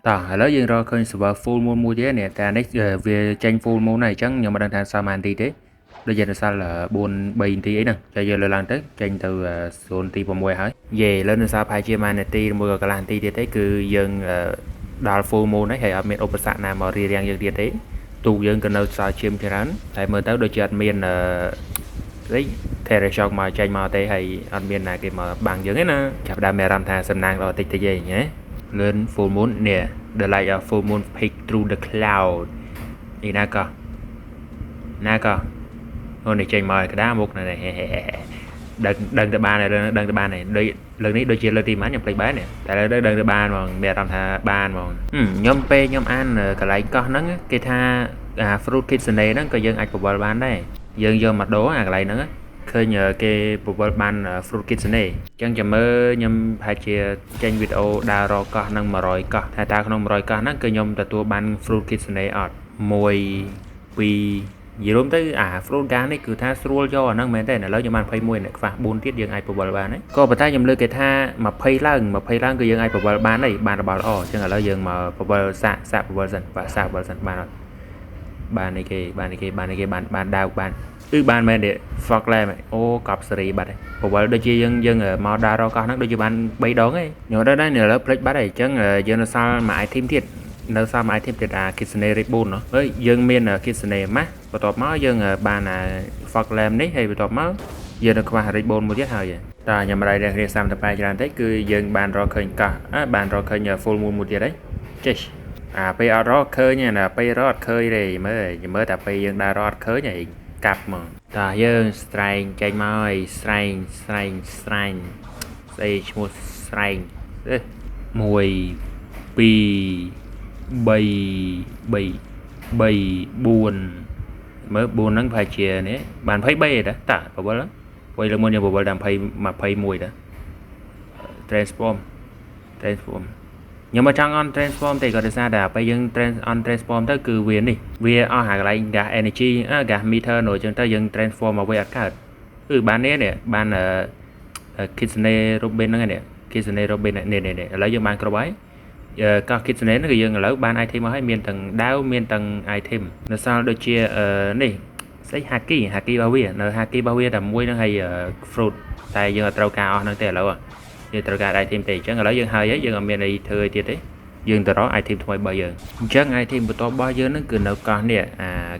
តោះឥឡូវយើងរកឃើញ server full moon មួយទៀតនេះតែនេះវាចេញ full moon ហើយអញ្ចឹងខ្ញុំមិនដឹងថាសល់ប៉ុន្មាននាទីទេដូចជានៅសល់4 3នាទីអីហ្នឹងចុះយើងលើឡើងទៅចេញទៅ0ទី6ហើយយេលើនៅសល់ប្រហែលជាមួយនាទីមួយក៏កន្លះនាទីទៀតទេគឺយើងដល់ full moon ហើយអត់មានឧបសគ្គណាមករារាំងយើងទៀតទេទូកយើងក៏នៅសល់ឈាមច្រើនតែមើលទៅដូចជាអត់មានស្អី Terra Shock មកចេញមកទេហើយអត់មានណាគេមកបាំងយើងទេណាចាប់ដើមមានអារម្មណ៍ថាសំណាងដល់តិចតិចឯងណាលឿន full moon នេះ the light of full moon peek through the cloud នេះណាក៏អូនេះចេញមកក្តារមុខនេះដឹងទៅបានហើយដឹងទៅបានហើយដូចលើកនេះដូចជាលើកទីម៉ានខ្ញុំភ្លេចបានតែលើកទៅដឹងទៅបានហ្មងមានអារម្មណ៍ថាបានហ្មងខ្ញុំពេលខ្ញុំអានកន្លែងកោះហ្នឹងគេថាfruit kitsune ហ្នឹងក៏យើងអាចបវល់បានដែរយើងយកមកដូរអាកន្លែងហ្នឹងឃើញគេបវល់បាន fruit kitsune អញ្ចឹងចាំមើលខ្ញុំប្រហែលជាចេញវីដេអូដើររកកោះហ្នឹង100កោះថាតើក្នុង100កោះហ្នឹងគឺខ្ញុំទទួលបាន fruit kitsune អត់1 2និយាយរួមទៅfruit gas នេះគឺថាស្រួលយកអាហ្នឹងមែនទេឥឡូវខ្ញុំបាន21នេះខ្វះ4ទៀតយើងអាចបវល់បានហើយក៏ប៉ុន្តែខ្ញុំលើកគេថា20ឡើងគឺយើងអាចបវល់បានហើយបានរបស់ល្អអញ្ចឹងឥឡូវយើងមកបវល់សាកបវល់សិនសាកបវល់សិនបានអត់បាននេះគេបានដាវបានបានមែនទេ Fog Lamp អូកប់សេរីបាត់ហើយបវល់ដូចជាយើងមកដើររកកោះហ្នឹងដូចជាបាន3ដងហើយខ្ញុំដល់ដែរឥឡូវភ្លេចបាត់ហើយអញ្ចឹងយើងនៅសល់មួយ item ទៀតនៅសល់មួយ item ទៀតKitsune Ribbon ហើយយើងមាន Kitsune ម៉ាស់បន្ទាប់មកយើងបានFog Lamp នេះហើយបន្ទាប់មកយើងនៅខ្វះ Ribbon មួយទៀតហើយតើខ្ញុំរៃគ្នាសាមតប៉ែច្រើនតិចគឺយើងបានរកឃើញកោះបានរកឃើញ full moon មួយទៀតហើយចេះពេលអត់រកឃើញណាពេលរកអត់ឃើញទេមើលតែពេលយើងដើររកអត់ឃើញហើយកាប់មកតើយើង strength ចេញមកហើយ strength ស្អីឈ្មោះ strength 1 2 3 4មើល4ហ្នឹងប្រហែលជានេះបាន23ទេតាបវលវិញលើមុនយើងបវលដល់21តា transform ខ្ញុំមកចង់ on transform ទេក៏ដោយសារតែពេលយើង on transform ទៅគឺវានេះវាអស់អាកន្លែង gas energy gas meter នោះអញ្ចឹងទៅយើង transform មកវិញអត់កើតគឺបាននេះបាន Kitsune Robin ហ្នឹងនេះ Kitsune Robin នេះឥឡូវយើងបានគ្រប់ហើយកោះ Kitsune ហ្នឹងគឺយើងឥឡូវបាន item មកហើយមានទាំងដាវមានទាំង item នៅសល់ដូចជានេះស្អី haki របស់វានៅ haki របស់វាតែមួយហ្នឹងហើយ fruit តែយើងអត់ត្រូវការអស់ហ្នឹងទេឥឡូវយើងត្រូវការ item ទេអញ្ចឹងឥឡូវយើងហើយយើងអត់មានអីធ្វើអីទៀតទេយើងទៅរក item ថ្មីរបស់យើងអញ្ចឹង item បន្ទាប់របស់យើងហ្នឹងគឺនៅកោះនេះ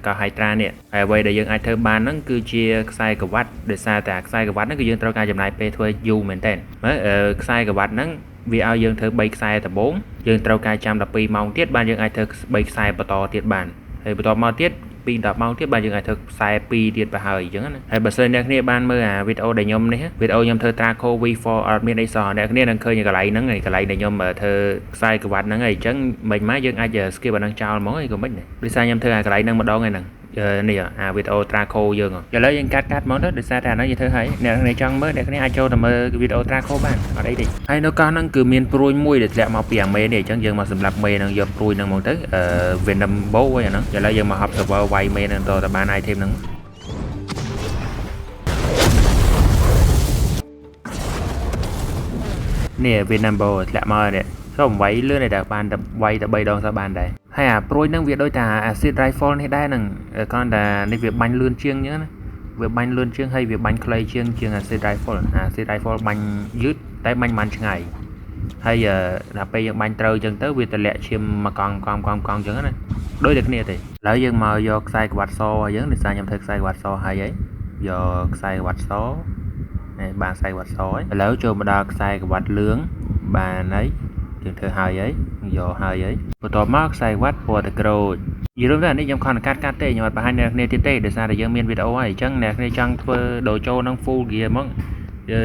កោះ Hydra នេះហើយអ្វីដែលយើងអាចធ្វើបានហ្នឹងគឺជាខ្សែក្រវ៉ាត់ដោយសារតែខ្សែក្រវ៉ាត់ហ្នឹងគឺយើងត្រូវការចំណាយពេលធ្វើយូរមែនតើមើលខ្សែក្រវ៉ាត់ហ្នឹងវាឲ្យយើងធ្វើ3ខ្សែដំបូងយើងត្រូវការចាំ12ម៉ោងទៀតបានយើងអាចធ្វើ3ខ្សែបន្តទៀតបានហើយបន្តមកទៀតពី10ម៉ោងទៀតបាទយើងអាចធ្វើខ្សែ2ទៀតទៅហើយអញ្ចឹងណាហើយបើសិនអ្នកគ្នាបានមើលវីដេអូដែលខ្ញុំនេះវីដេអូខ្ញុំធ្វើ Traco V4 អត់មានអីសោះអ្នកគ្នានឹងឃើញកន្លែងហ្នឹងហើយកន្លែងដែលខ្ញុំធ្វើខ្សែក្រវ៉ាត់ហ្នឹងហើយអញ្ចឹងមិនម៉េចយើងអាច skip អាហ្នឹងចោលហ្មងហើយក៏មិនដែរដោយសារខ្ញុំធ្វើអាកន្លែងហ្នឹងម្ដងហើយហ្នឹងនេះវីដេអូ Traco យើងឥឡូវយើងកាត់ហ្មងទៅដោយសារតែអាហ្នឹងយើងធ្វើហើយអ្នកគ្នាចង់មើលអ្នកគ្នាអាចចូលទៅមើលវីដេអូ Traco បានអត់អីទេហើយនៅកោះហ្នឹងគឺមានព្រួយមួយដែលធ្លាក់មកពីអាមេនេះអញ្ចឹងយើងមកសម្រាប់មេហ្នឹងយកព្រួយហ្នឹងមកទៅVenom Bow ហ្នឹងឥឡូវយើងមកហប់ server វាយមេហ្នឹងតទៅបាន item ហ្នឹងនេះ Venom Bow ធ្លាក់មកនេះសូមវាយលឿនតែបានតែវាយតែ3ដងសោះបានដែរហើយព្រួយហ្នឹងវាដូចតែ acid rifle នេះដែរហ្នឹងគ្រាន់តែនេះវាបាញ់លឿនជាងអញ្ចឹងណាវាបាញ់លឿនជាងហើយវាបាញ់ខ្លីជាងacid rifleបាញ់យឺតតែបាញ់បានឆ្ងាយហើយដល់ពេលយើងបាញ់ត្រូវអញ្ចឹងទៅវាទម្លាក់ឈាមមកកង់អញ្ចឹងណាដូចតែគ្នាទេឥឡូវយើងមកយកខ្សែក្រវ៉ាត់សឲ្យយើងដោយសារខ្ញុំធ្វើខ្សែក្រវ៉ាត់សហើយយកខ្សែក្រវ៉ាត់សនេះបានខ្សែក្រវ៉ាត់សហើយឥឡូវចូលមកដល់ខ្សែក្រវ៉ាត់លឿងបានហើយយើងធ្វើហើយយកហើយបន្ទាប់មកខ្សែវ៉ាត់ពណ៌ទឹកក្រូចនិយាយរួមទៅនេះខ្ញុំខំកាត់ទេខ្ញុំអត់បង្ហាញអ្នកគ្នាទៀតទេដោយសារតែយើងមានវីដេអូហើយអញ្ចឹងអ្នកគ្នាចង់ធ្វើដូចូលនឹង full gear ហ្មង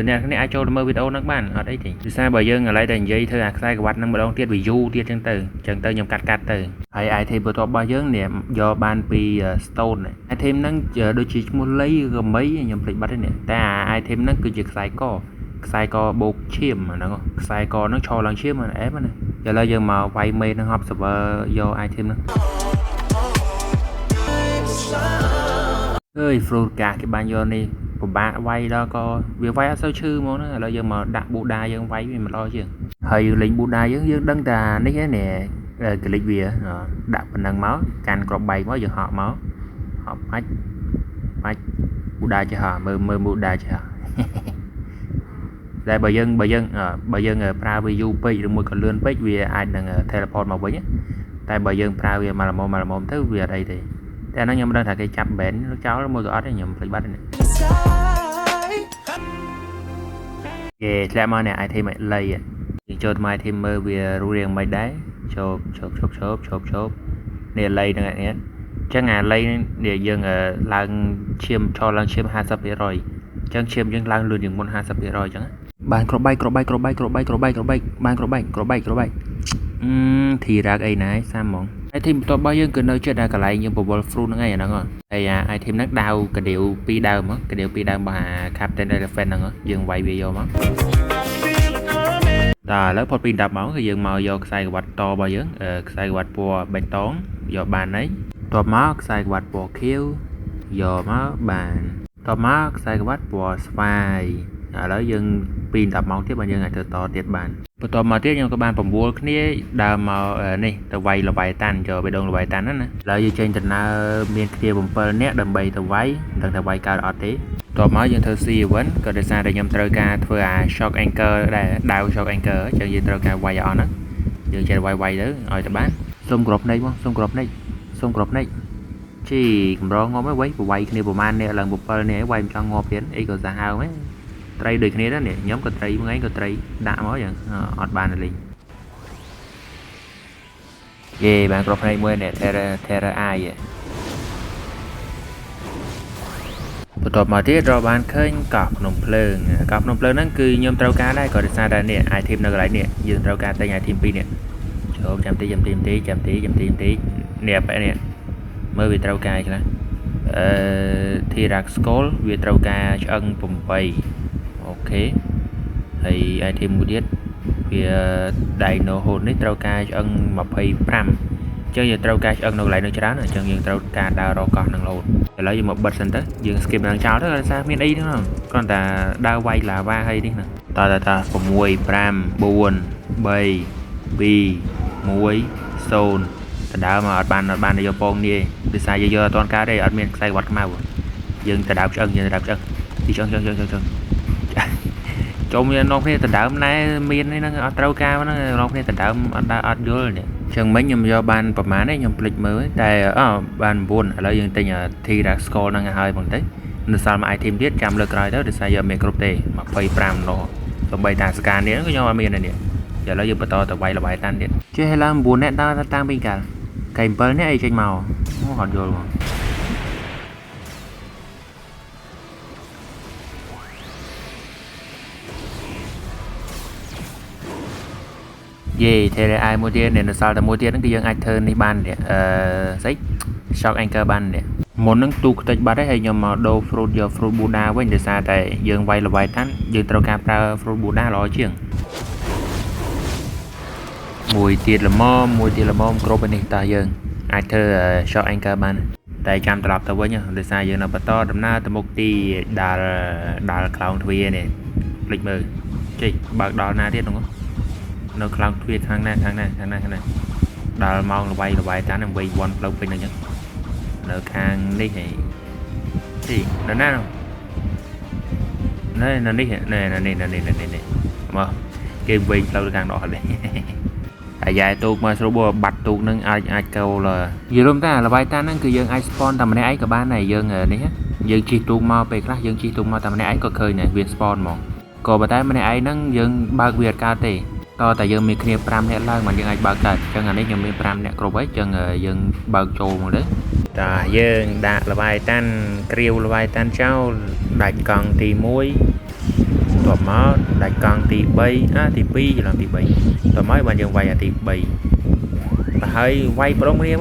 អ្នកគ្នាអាចចូលទៅមើលវីដេអូហ្នឹងបានអត់អីទេដោយសារបើយើងឥឡូវតែនិយាយធ្វើអាខ្សែក្រវ៉ាត់ហ្នឹងម្ដងទៀតវាយូរទៀតអញ្ចឹងទៅខ្ញុំកាត់ទៅហើយ item បន្ទាប់របស់យើងនេះយកបានពី stone item ហ្នឹងដូចជាឈ្មោះលៃឬមីខ្ញុំភ្លេចបាត់ហើយនេះតែ item ហ្នឹងគឺជាខ្សែកបូកឈាមហ្នឹងខ្សែកហ្នឹងឈរឡើងឈាមអែមណាឥឡូវយើងមកវាយមេនឹងហប់ server យក item ហ្នឹងអើយ fruit gas គេបានយកនេះពិបាកវាយដល់ក៏វាវាយអត់សូវឈឺហ្មងណាឥឡូវយើងមកដាក់ Buddha យើងវាយវាមិនល្អជាងហើយលេង Buddha យើងដឹងតែនេះឯនេះ click vía đặt phần năng máu can crop bay máu giờ họ máu họ mách đa cho họ mơ đa cho họ đây bởi dân pravi pi rồi mua còn lươn page vì ai đang teleport mà với nhé tại bởi dân pravi mà là mồm thứ vì ở đây thì tại nó nhầm đang thả cái chắp bén nó cháu nó mua gõ đấy nhầm phải bắt này về lại mà này ai thêm mày lây cho mai thêm mơ về ru riêng mày đáy chộp nè lây nữa nhé chắc ngà lây để dân làng chiêm cho làng chiêm 20 rồi chẳng chiêm dân làng luôn những môn 20 rồi chẳng bàn crop bay ban thì ra cái này sao mỏng ai thêm to bao nhiêu cái nơi chơi ra cả lại như bộ ball fruit nó ngay nè đây ai thêm nát đau cái điệu pi đau mà cái điệu pi đau mà captain elephant nè dừng quay video mà lớp phốt pin đạp máu thì dừng màu do sai quạt to bao nhiêu sai quạt bùa bạch tón do bàn ấy to máu sai quạt bùa kêu do máu bàn to máu sai quạt bùa spy lấy dân pin đập máu tiếp bao nhiêu ngày từ to tiết bàn to mà tiếp nhưng các bạn phòng mua cái đào màu này tờ vay là vài tan cho bên đông là vài tan đó nè lấy như trên tình miền kia vùng pơ nét đầm bay tờ váy thằng tờ vay cao ở thế to máu dân thơ si vẫn có để xa để nhầm tờ ca thưa shock anchor để đào shock anchor cho dân tờ ca quay on á dân trên quay đó rồi tờ bán xung crop này không xung crop này chỉ cầm ngon mới quay kia bộ man này lần một pơ này quay cho ngon tiến ý có giá hao mấy tray được này đó nè nhóm có tray mấy có tray đã mới vậy hot ban này về bạn crop này mới nè terra ai vậy bắt đầu mà tiếp rồi bạn khơi cọp nồng plơn nó cứ nhóm trâu cá đây còn xa đây nè ai thêm nó lại nè dừng trâu cá tay nhà thêm pi nè chỗ chậm tí nè vậy nè mới bị trâu cá chứ thì rạc skull vì trâu cá ân vùng bầy ok thì ai thêm một điết vì đầy nổ hồn đấy trâu ca ân mà pay pram cho giờ trâu ca ân nó lại nó chán rồi cho những trâu ca đào rau còn năng lộn để lấy một bật sân tới dừng skip đang cháo đó là sao miền y đúng không còn ta đau quay là va hay đi nè ta phòng mùi pram buồn bầy bì muối sồn đào mà bàn này do pong đi từ xa giờ toàn ca đây admin sai quạt mau dừng ta đào chân thì chân trong nó phải tình đạo hôm nay miền này nó trâu cao nó phải tình đạo ở vô nè chân mấy nhầm do ban bậc má đấy nhầm lịch mới tại ban buồn ở đây tên nhà thi ra score năng hơi bằng đấy nên sao mà ai thêm biết trăm lượt rồi đó để sao giờ mẹ cướp tê mà phay pram nó rồi bay tàn scan đấy có nhau miền này nè giờ lấy dùng to tờ bay là bài tan điện chứ hay là buồn nè ta tăng bên cả kèm bơ nè tranh màu nó hot vô luôn về thế ai mua tiền để nó sao ta mua tiền nó cái dân ai thơ đi ban để sách shock anchor ban để muốn nâng tu cái bắt đấy hay nhưng mà đồ fruit giờ fruit buddha với người xa tại dân vay là vài tháng dân trâu cam ra fruit buddha lo chứ mùi tiền là mom crop bên ta dân ai thơ shock anchor ban tại chăm tập tao với nhau để xa dân là bắt to đâm na từ một tí đà clown thuê này lịch mờ chị bạc đỏ na tiết đúng không nó cloud tuyệt thằng này đào mong là vay tháng năm quay one lâu pin này nhá nó càng đi thì nó nè nó đi này mà game quay lâu càng đỏ đấy dài tu mà số bùa bạch tu nâng ai câu là giờ luôn ta là vay tháng nó cứ dân ai spawn tầm này ấy cả ba này dân đấy dân chi tu mau về khác dân chi tu mau tầm này ấy có khơi này việt spawn mà còn bà tay này ấy nó dân ba việt cao tỷ to tại dân mình kia pram nè lang mà dân ai bao cả cho ngày đấy dân mình pram nè cầu ấy cho dân bao trồ mà đấy ta dân đạt là bài tan kêu là bài tan trao đại còn thì muối tọa máu đại còn thì bay thì pi là thì bay tọa máu bạn dân vay là thì bay ta hơi vay pro mới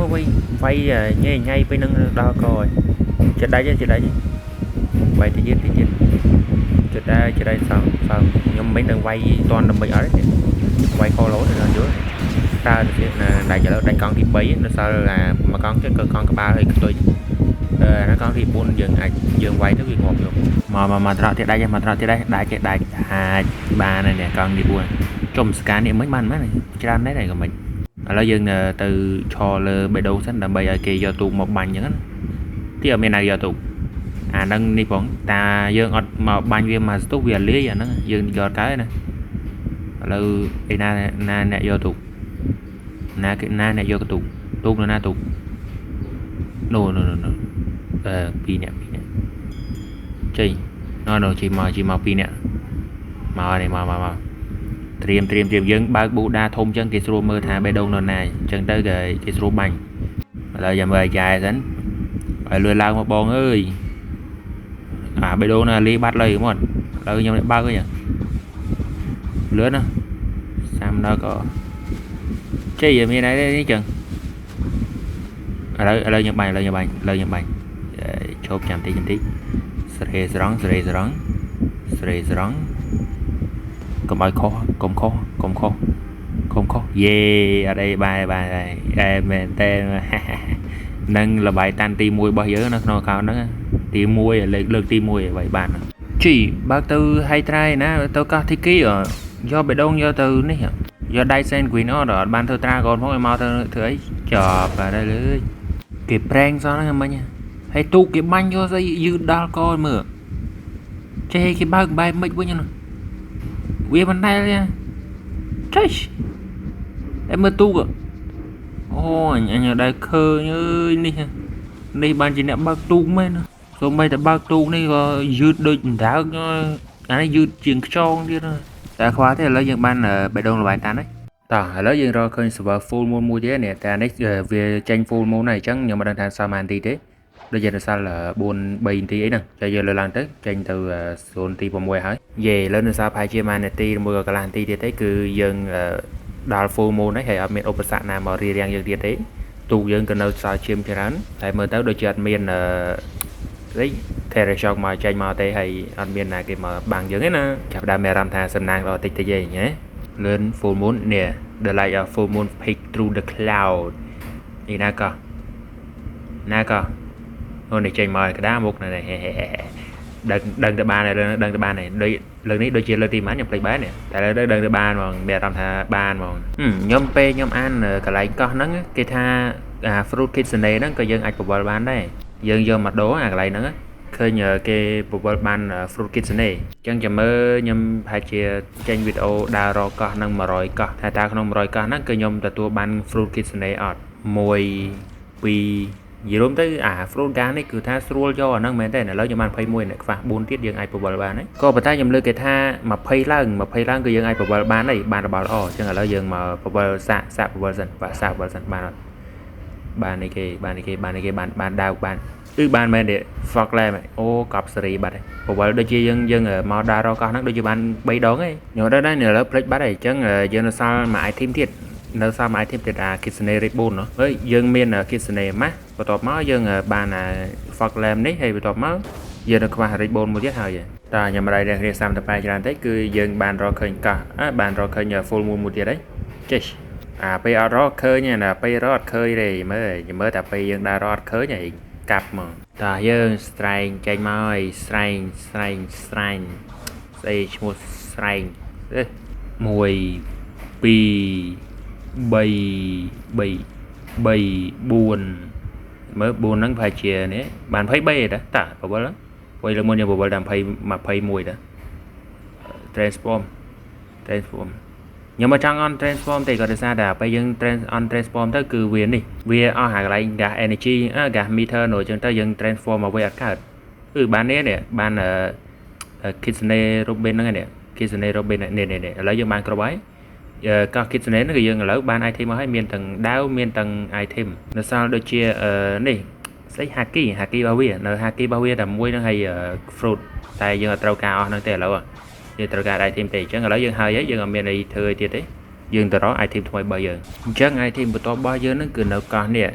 vay nhây bên nâng đo coi chết đấy vay thì giết chết đây sao nhưng mấy đường vay toàn là bị ở đấy quay kho lối lên dưới ta đại giờ đại con thì bấy nó sao là mà con cái con cái ba thì tôi nó con thì buôn dừng quay tới việc ngọt rồi mà ra thì đây đại ba này nè con đi buôn trong scan này mới man mấy này trên đấy này của mình ឥឡូវយើងទៅឈរលើបេះដូងសិនដើម្បីឲ្យគេយកទូកមកបាញ់អញ្ចឹងទីអត់មានណាយកទូកអាហ្នឹងនេះផងតាយើងអត់មកបាញ់វាមកស្ទុះវាលាយអាហ្នឹងយើងយកកើណាឥឡូវឯណាអ្នកយកទូកណាអ្នកយកទូកនៅណាទូកនោះពីរអ្នកចេញនោះជិះមកពីរអ្នកមកនេះមកត្រៀមយើងបើកប៊ូដាធំអញ្ចឹងគេស្រួលមើលថាបេះដូងនៅណាអញ្ចឹងទៅគេស្រួលបាញ់ឥឡូវចាំមើលអាយ៉ែសិនឲ្យលឿនឡើងមកបងអើយអាបេះដូងនៅលីបាត់លើមកឥឡូវខ្ញុំបើកវិញលឿនណាសាំដល់ក៏ចេះមានអីនេះចឹងឥឡូវខ្ញុំបាញ់ឈប់ចាំតិចស្រេស្រង់កុំឲ្យខុសកុំខុសយេអត់អីបាយមែនតែនឹងលបាយតាន់ទី1របស់យើងនៅក្នុងកោនហ្នឹងទី1លើកទី1ឲ្យបានជីបើកទៅហៃត្រៃណាទៅកោះធីគីយកបេះដូងយកទៅនេះយកដៃសេនគ្វីនអត់បានធ្វើត្រាកូនផងឲ្យមកទៅធ្វើអីចប់បាត់ហើយលើគេប្រេងសោះហ្នឹងមិញហើយទូកគេបាញ់យកស្អីយឺតដល់កមើលចេះគេបើកបែបមិនវិញហ្នឹងវាមិនដែលចេះតែមើលទូកអូអញដែលឃើញអើយនេះបានជាអ្នកបើកទូកមែនសូម្បីតែបើកទូកនេះក៏យឺតដូចដណ្ដើកអានេះយឺតជាងខ្យងទៀតតែខ្វល់ទេឥឡូវយើងបានបេះដូងលបាយតាន់ហើយតោះឥឡូវយើងរកឃើញ server full moon មួយទៀតនេះតែនេះវាចេញ full moon ហើយអញ្ចឹងខ្ញុំមិនដឹងថាសល់ប៉ុន្មាននាទីទេដូចជាសល់4 3នាទីអីហ្នឹងតែយើងលើឡើងទៅចេញទៅ0ទី6ហើយយេឥឡូវនៅសល់ប្រហែលជា1នាទីឬមួយក៏កន្លះនាទីទៀតទេគឺយើងដល់ full moon ហើយអត់មានឧបសគ្គណាមករារាំងយើងទៀតទេទូកយើងក៏នៅសល់ជាច្រើនតែមើលទៅដូចជាអត់មានTerra Shock មកចេញមកទេហើយអត់មានណាគេមកបាំងយើងទេណាចាប់ដើមមានអារម្មណ៍ថាសំណាងដល់តិចឯងហ៎លឿន full moon នេះ the light of full moon peek through the cloud នេះណាក៏អូនេះចេញមកក្តារមុខនេះដឹងទៅបានហើយដឹងទៅបានហើយដូចលើកនេះដូចជាលើកទីម៉ានខ្ញុំភ្លេចបានតែលើកដឹងទៅបានហ្មងមានអារម្មណ៍ថាបានហ្មងខ្ញុំអានកន្លែងកោះហ្នឹងគេថាfruit kitsune ហ្នឹងក៏យើងអាចបវល់បានដែរយើងយកមកដូរអាកន្លែងហ្នឹងឃើញគេបវល់បាន fruit kitsune អញ្ចឹងចាំមើលខ្ញុំប្រហែលជាចេញវីដេអូដើររកកោះហ្នឹង100កោះថាតើក្នុង100កោះហ្នឹងគឺខ្ញុំទទួលបាន fruit kitsune អត់1 2និយាយរួមទៅfruit gas នេះគឺថាស្រួលយកអាហ្នឹងមែនទេឥឡូវខ្ញុំបាន21អ្នកខ្វះ4ទៀតយើងអាចបវល់បានហើយក៏ប៉ុន្តែខ្ញុំលើកគេថា20ឡើងគឺយើងអាចបវល់បានហើយបានរបស់ល្អអញ្ចឹងឥឡូវយើងមកបវល់សាកបវល់សិនសាកបវល់សិនបានអត់បាននេះគេបានដាវបានបានមែនទេ Fog Lamp អូកប់សេរីបាត់ហើយបវល់ដូចជាយើងមកដើររកកោះហ្នឹងដូចជាបាន3ដងឯងខ្ញុំដល់ដែរឥឡូវភ្លេចបាត់ហើយអញ្ចឹងយើងនៅសល់មួយ item ទៀតKitsune Ribbon ហើយយើងមាន Kitsune ម៉ាស់បន្ទាប់មកយើងបាន Fog Lamp នេះហើយបន្ទាប់មកយើងនៅខ្វះ Ribbon មួយទៀតហើយតើខ្ញុំមិនដែរគ្នាសាមតប៉ែច្រើនទេគឺយើងបានរកឃើញកោះបានរកឃើញ full moon មួយទៀតហើយចេះពេលអត់រកឃើញណាពេលរត់ឃើញទេមើលតែពេលយើងដើររត់ឃើញហើយកាប់មកតើយើង strength ចេញមកហើយ strength ស្អីឈ្មោះ strength 1 2 3 4មើល4ហ្នឹងប្រហែលជានេះបាន23ទេតាបវលវិញលើមុនយើងបវលតែ21តា transform ខ្ញុំមកចង់ on transform ទេក៏ដោយសារតែពេលយើង on transform ទៅគឺវាអស់អាកន្លែង gas energy gas meter នោះអញ្ចឹងទៅយើង transform មកវិញអត់កើតគឺបាននេះបាន Kitsune Robin ហ្នឹងនេះ Kitsune Robin នេះឥឡូវយើងបានគ្រប់ហើយកោះ Kitsune ហ្នឹងគឺយើងឥឡូវបាន item មកហើយមានទាំងដាវមានទាំង item នៅសល់ដូចជានេះស្អី haki របស់វានៅ haki របស់វាតែមួយហ្នឹងហើយ fruit តែយើងអត់ត្រូវការអស់ហ្នឹងទេឥឡូវយើងត្រូវការ item ទេអញ្ចឹងឥឡូវយើងហើយយើងអត់មានអីធ្វើអីទៀតទេយើងទៅរក item ថ្មីរបស់យើងអញ្ចឹង item បន្ទាប់របស់យើងហ្នឹងគឺនៅកោះនេះ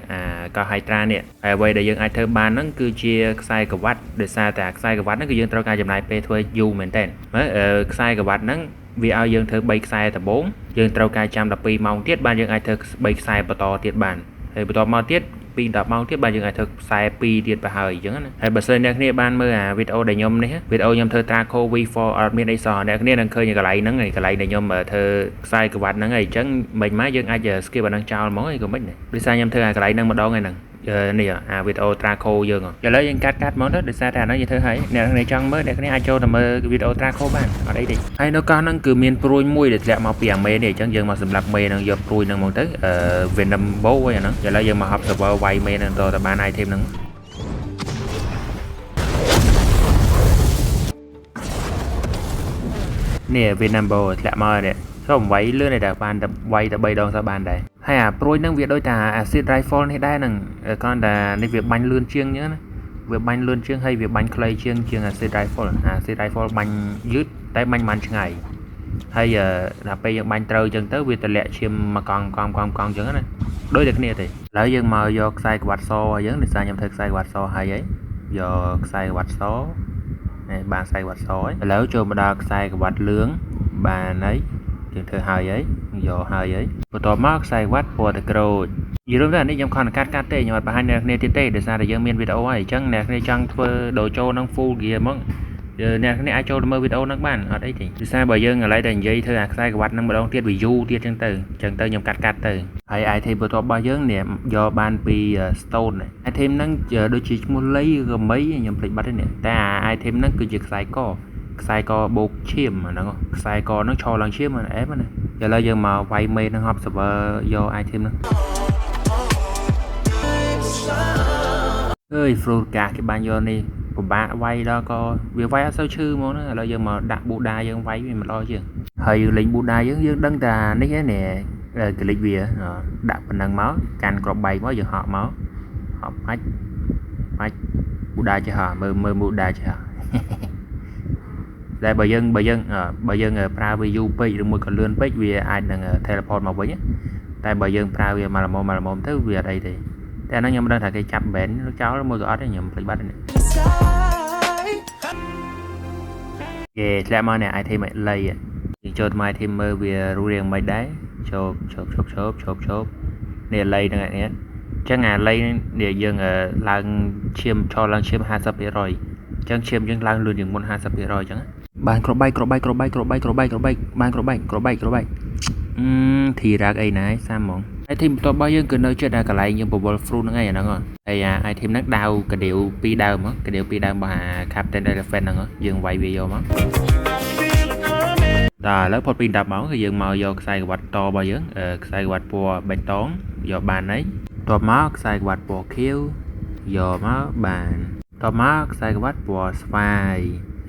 កោះ Hydra នេះហើយអ្វីដែលយើងអាចធ្វើបានហ្នឹងគឺជាខ្សែក្រវ៉ាត់ដោយសារតែខ្សែក្រវ៉ាត់ហ្នឹងគឺយើងត្រូវការចំណាយពេលធ្វើយូរមែនតើមើលខ្សែក្រវ៉ាត់ហ្នឹងវាឲ្យយើងធ្វើ3ខ្សែដំបូងយើងត្រូវការចាំ12ម៉ោងទៀតបានយើងអាចធ្វើ3ខ្សែបន្តទៀតបាន ហើយបន្តមកទៀតពី10ម៉ោងទៀតបាទយើងអាចធ្វើខ្សែ2ទៀតទៅហើយអញ្ចឹងណាហើយបើសិនអ្នកគ្នាបានមើលអាវីដេអូដែលខ្ញុំនេះវីដេអូខ្ញុំធ្វើ Traco V4 អត់មានអីសោះអ្នកគ្នានឹងឃើញកន្លែងហ្នឹងឯងកន្លែងដែលខ្ញុំធ្វើខ្សែក្រវ៉ាត់ហ្នឹងឯងអញ្ចឹងមិនមកយើងអាច skip អាហ្នឹងចោលហ្មងឯងក៏មិនដែរដោយសារខ្ញុំធ្វើអាកន្លែងហ្នឹងម្ដងឯហ្នឹងនេះអាវីដេអូ Traco យើងឥឡូវយើងកាត់ហ្មងទៅដោយសារតែអាហ្នឹងយើងធ្វើហើយអ្នកគ្នាចង់មើលអ្នកគ្នាអាចចូលទៅមើលវីដេអូ Traco បានអត់អីទេហើយនៅកោះហ្នឹងគឺមានព្រួយមួយដែលធ្លាក់មកពីអាមេនេះអញ្ចឹងយើងមកសម្រាប់មេហ្នឹងយកព្រួយហ្នឹងមកទៅ Venom Bow ហ្នឹងឥឡូវយើងមកហប់ server វាយមេហ្នឹងទៅបាន item ហ្នឹងនេះ Venom Bow ធ្លាក់មកនេះសូមវាយលឿនតែបានតែវាយតែ3ដងសោះបានដែរហើយអាព្រួយហ្នឹងវាដូចតែ acid rifle នេះដែរហ្នឹងគ្រាន់តែនេះវាបាញ់លឿនជាងអញ្ចឹងណាវាបាញ់លឿនជាងហើយវាបាញ់ខ្លីជាង acid rifle acid rifle បាញ់យឺតតែបាញ់បានឆ្ងាយហើយដល់ពេលយើងបាញ់ត្រូវអញ្ចឹងទៅវាទម្លាក់ឈាមមកកង់អញ្ចឹងណាដូចតែគ្នាទេឥឡូវយើងមកយកខ្សែក្រវ៉ាត់សអញ្ចឹងដោយសារខ្ញុំធ្វើខ្សែក្រវ៉ាត់សហើយយកខ្សែក្រវ៉ាត់សបានខ្សែក្រវ៉ាត់សហើយឥឡូវចូលមកដល់ខ្សែក្រវ៉ាត់លឿងបានហើយយើងធ្វើហើយយកហើយបន្ទាប់មកខ្សែវ៉ាត់ពណ៌ទឹកក្រូចនិយាយរួមទៅនេះខ្ញុំខំកាត់ទេខ្ញុំអត់បង្ហាញអ្នកគ្នាទៀតទេដោយសារតែយើងមានវីដេអូហើយអញ្ចឹងអ្នកគ្នាចង់ធ្វើដូចូលនឹង full gear ហ្មងអ្នកគ្នាអាចចូលទៅមើលវីដេអូហ្នឹងបានអត់អីទេដោយសារបើយើងឥឡូវតែនិយាយធ្វើអាខ្សែក្រវ៉ាត់ហ្នឹងម្ដងទៀតវាយូរទៀតអញ្ចឹងទៅខ្ញុំកាត់ទៅហើយ item បន្ទាប់របស់យើងនេះយកបានពី stone item ហ្នឹងដូចជាឈ្មោះលៃឬក៏មីខ្ញុំភ្លេចបាត់ទេនេះតែអា item ហ្នឹងគឺជាខ្សែកបូកឈាមហ្នឹងខ្សែកហ្នឹងឈរឡើងឈាមអែមណាឥឡូវយើងមកវាយមេហ្នឹងហប់ server យក item ហ្នឹងអើយ fruit កាគេបានយកនេះពិបាកវាយដល់ក៏វាវាយអត់សូវឈឺហ្មងណាឥឡូវយើងមកដាក់ Buddha យើងវាយវាមិនល្អជាងហើយយើងលេង Buddha យើងដឹងតែនេះឯនេះក្លិចវាដាក់ប៉ុណ្ណឹងមកកាន់ក្របបែកមកយើងហក់មកហក់បាច់ Buddha ចេះហ่าមើល Buddha ចេះហ่าតែបើយើងប្រើវាយូរពេកឬមួយក៏លឿនពេកវាអាចនឹង teleport មកវិញតែបើយើងប្រើវាមកល្មមទៅវាអត់អីទេតែហ្នឹងខ្ញុំមិនដឹងថាគេចាប់ ban ចោលឬមួយក៏អត់ទេខ្ញុំភ្លេចបាត់ទេគេធ្លាក់មកនេះ item លៃយើងចូលថ្ម item មើលវារូបរាងមិនដែរឈប់នេះលៃហ្នឹងនេះអញ្ចឹងអាលៃនេះយើងឡើងឈាមឈរឡើងឈាម 50% អញ្ចឹងឈាមយើងឡើងលឿនជាងមុន 50% អញ្ចឹងបានក្របបែកបានក្របបែកធីរ៉ាកអីណាសាមហ្មង item បន្ទាប់របស់យើងគឺនៅជិតដល់កន្លែងយើងបវល់ fruit ហ្នឹងឯងហ្នឹងហើយអា item ហ្នឹងដាវកាដៀវ2ដើមរបស់អា Captain Elephant ហ្នឹងយើងវាយវាយកមកដល់ឥឡូវផុតពី10ម៉ោងគឺយើងមកយកខ្សែក្រវ៉ាត់តរបស់យើងខ្សែក្រវ៉ាត់ពណ៌បេតុងយកបានហើយបន្ទាប់មកខ្សែក្រវ៉ាត់ពណ៌ខៀវយកមកបានបន្ទាប់មកខ្សែក្រវ៉ាត់ពណ៌ស្វាយ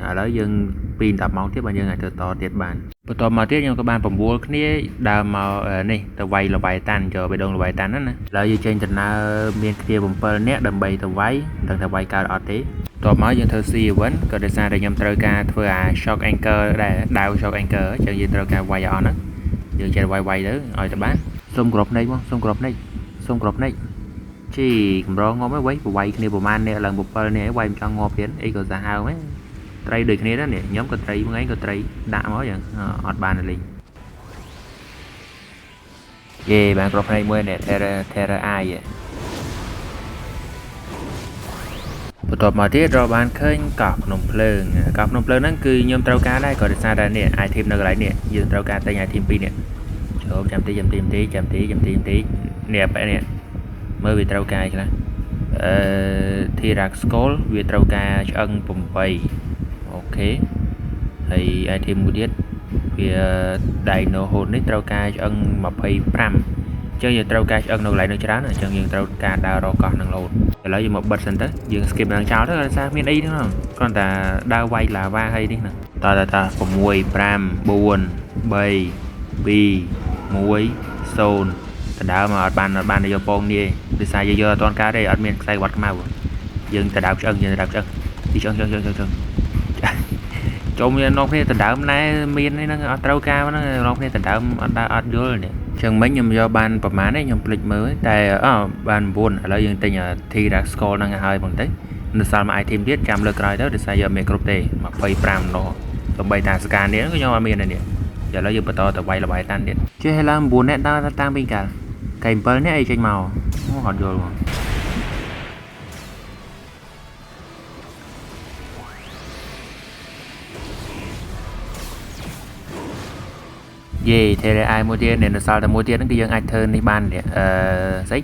ឥឡូវយើងពី10ម៉ោងទៀតបើយើងអាចទៅតទៀតបានបន្ទាប់មកទៀតខ្ញុំក៏បាន9គ្នាដើរមកនេះទៅវាយលបាយតាន់ចូលបេដងលបាយតាន់ហ្នឹងណាឥឡូវយើងចេញដំណើរមានគ្នា7នាក់ដើម្បីទៅវាយដឹងថាវាយកើតអត់ទេបន្ទាប់មកយើងធ្វើ C event ក៏ដោយសារតែខ្ញុំត្រូវការធ្វើអា shock anchor ដែរដាវ shock anchor អញ្ចឹងយើងត្រូវការវាយឲ្យអស់ហ្នឹងយើងចេះវាយទៅឲ្យទៅបានសុំក្របភ្នែកមកសុំក្របភ្នែកជីកម្រងងាប់ហើយវាយគ្នាប្រហែលនេះឡើង7នេះវាយមិនចង់ងាប់ទៀតអីក៏សាហាវហ្នឹងត្រីដូចគ្នាដែរនេះខ្ញុំក៏ត្រីមួយឯងក៏ត្រីដាក់មកយ៉ាងអត់បានលេងយេបានក្របភ្នែកមួយនេះ Terror Eye បន្ទាប់មកទៀតរកបានឃើញកោះភ្នំភ្លើងហ្នឹងគឺខ្ញុំត្រូវការដែរក៏ដោយសារតែនេះ item នៅកន្លែងនេះយើងត្រូវការតែ item 2នេះចូលចាំទីនេះបែបនេះមើលវាត្រូវការខ្លះT-Rex Skull វាត្រូវការឆ្អឹង8អូខេហើយ item មួយទៀតវា Dino Hole នេះត្រូវការឆ្អឹង25អញ្ចឹងយើងត្រូវការឆ្អឹងនៅកន្លែងនោះច្រើនអញ្ចឹងយើងត្រូវការដើររកកោះនឹងរហូតឥឡូវយើងមកបិទសិនទៅយើង skip នឹងចោលទៅដោយសារមានអីហ្នឹងគ្រាន់តែដើរវាយឡាវ៉ាហើយនេះហ្នឹងត6 5 4 3 2 1 0ដដើមអត់បានយកពងនេះដោយសារយើងយកអត់ទាន់កើតទេអត់មានខ្សែវ៉ាត់ខ្មៅយើងទៅដើមឆ្អឹងទីឆ្អឹងចូលមាននរគ្នាដដើមណែមានហ្នឹងអត់ត្រូវការហ្នឹងនរគ្នាដដើមអត់យល់នេះចឹងមិញខ្ញុំយកបានប្រហែលនេះខ្ញុំភ្លេចមើលតែបាន9ឥឡូវយើងទិញ T-Rex Skull ហ្នឹងឲ្យបងទៅនៅសល់មួយ item ទៀតចាំលើក្រោយទៅដោយសារយកមានគ្រប់ទេ25នោះដើម្បីតាសកានេះក៏ខ្ញុំអត់មានដែរនេះឥឡូវយើងបន្តទៅវាយលបាយតាន់ទៀតជិះឲ្យឡើង9នាក់ដើរតាមពីកាលកែ7នាក់អីចេញមក họ vô luôn về thế là ai mua tiền để nó sao ta mua tiền cái dân ai thơ đi ban để giấy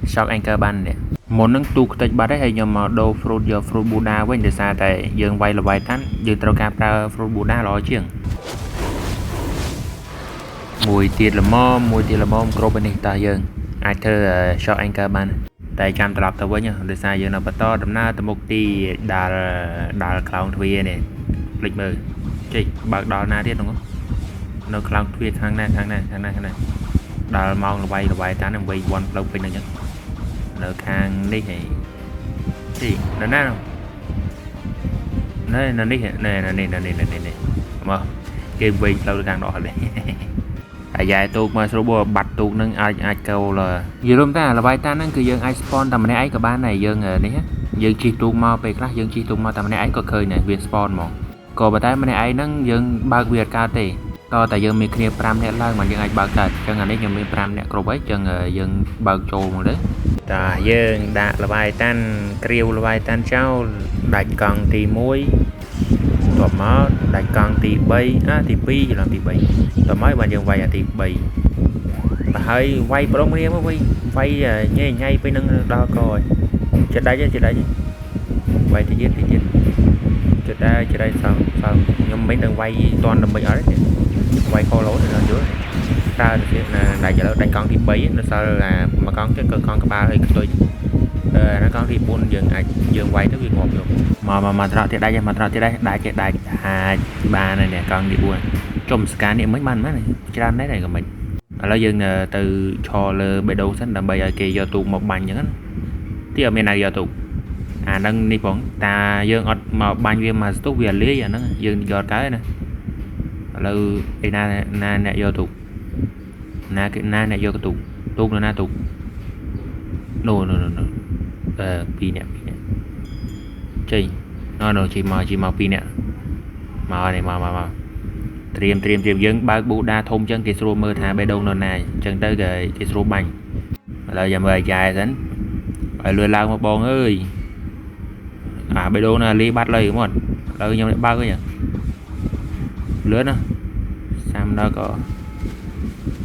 shock anchor ban để muốn nâng tu tách bắt đấy hay nhưng mà đâu fruit giờ fruit buddha với để sao tại dân vay là vay tháng dân trâu cam ra fruit buddha lo chứ mùi tiền là mò crop bên này ta dân ai thơ shock anchor ban tại cam tập tao với nhau để sao dân nó bắt to đâm na tao một tí đà clown thuê này lịch mờ chị bạc đỏ na thiết đúng không nó clown thuê thằng này đà mong là vay tháng này vay one lâu bên này nhá nó khang đi thì gì nó nát không nó đi này mà game vay lâu càng đỏ này tại dài tôi mà số bò bạch tôi nâng ai câu là gì luôn ta là vay ta nâng cứ dân ai spawn tầm này ấy của ban này dân này hết dân chi tu mau về khác dân chi tu mau tầm này ấy có khơi này việt spawn mà còn bà tay này ấy nâng dân ba việt cao tỷ to tại dân mình kia pram nè lang mà dân ai ba cả chân anh ấy dân mình pram nè cầu ấy chân dân ba trâu mà đấy ta dân đã là vay tan kêu là vay tan cháu đánh con thì muối tỏ máu đánh con thì bay thì pi làm thì bay tỏ mới mà dân vay thì bay mà hơi vay bông đi mới vay nhây với nâng đo coi chết đây chứ vay thì giết chết đây sao nhưng mấy đừng vay toàn là mấy ở đấy quay kho lỗ này lên dưới ta lại giờ đánh con thì bấy nó sao là mà con cái con cái ba thì tôi nó con thì buôn dừng quay tới việc một rồi mà ra thì đây đại ba này nè con đi buôn trong scan này mấy man này cái đấy này của mình là dừng từ cho lơ bể đầu sẵn đầm bây giờ kia giờ tụ một bàn những thì ở bên này giờ tụ nâng đi phỏng ta dương mà ban viên mà tốt về lý vậy nó dương giọt cái này là na nè vô tụ na nè vô cái tụ là na tụ no pi nè chơi nó chỉ màu pi nè màu này màu triềm dân ba bộ đa thông chân cái số mơ thả bê đâu nó này chân tới cái số bành là giờ mời dài dẫn phải lừa lao một bọn ơi bê đâu là li bắt lấy một lời nhau ba cái nhỉ lứa nó sam đó có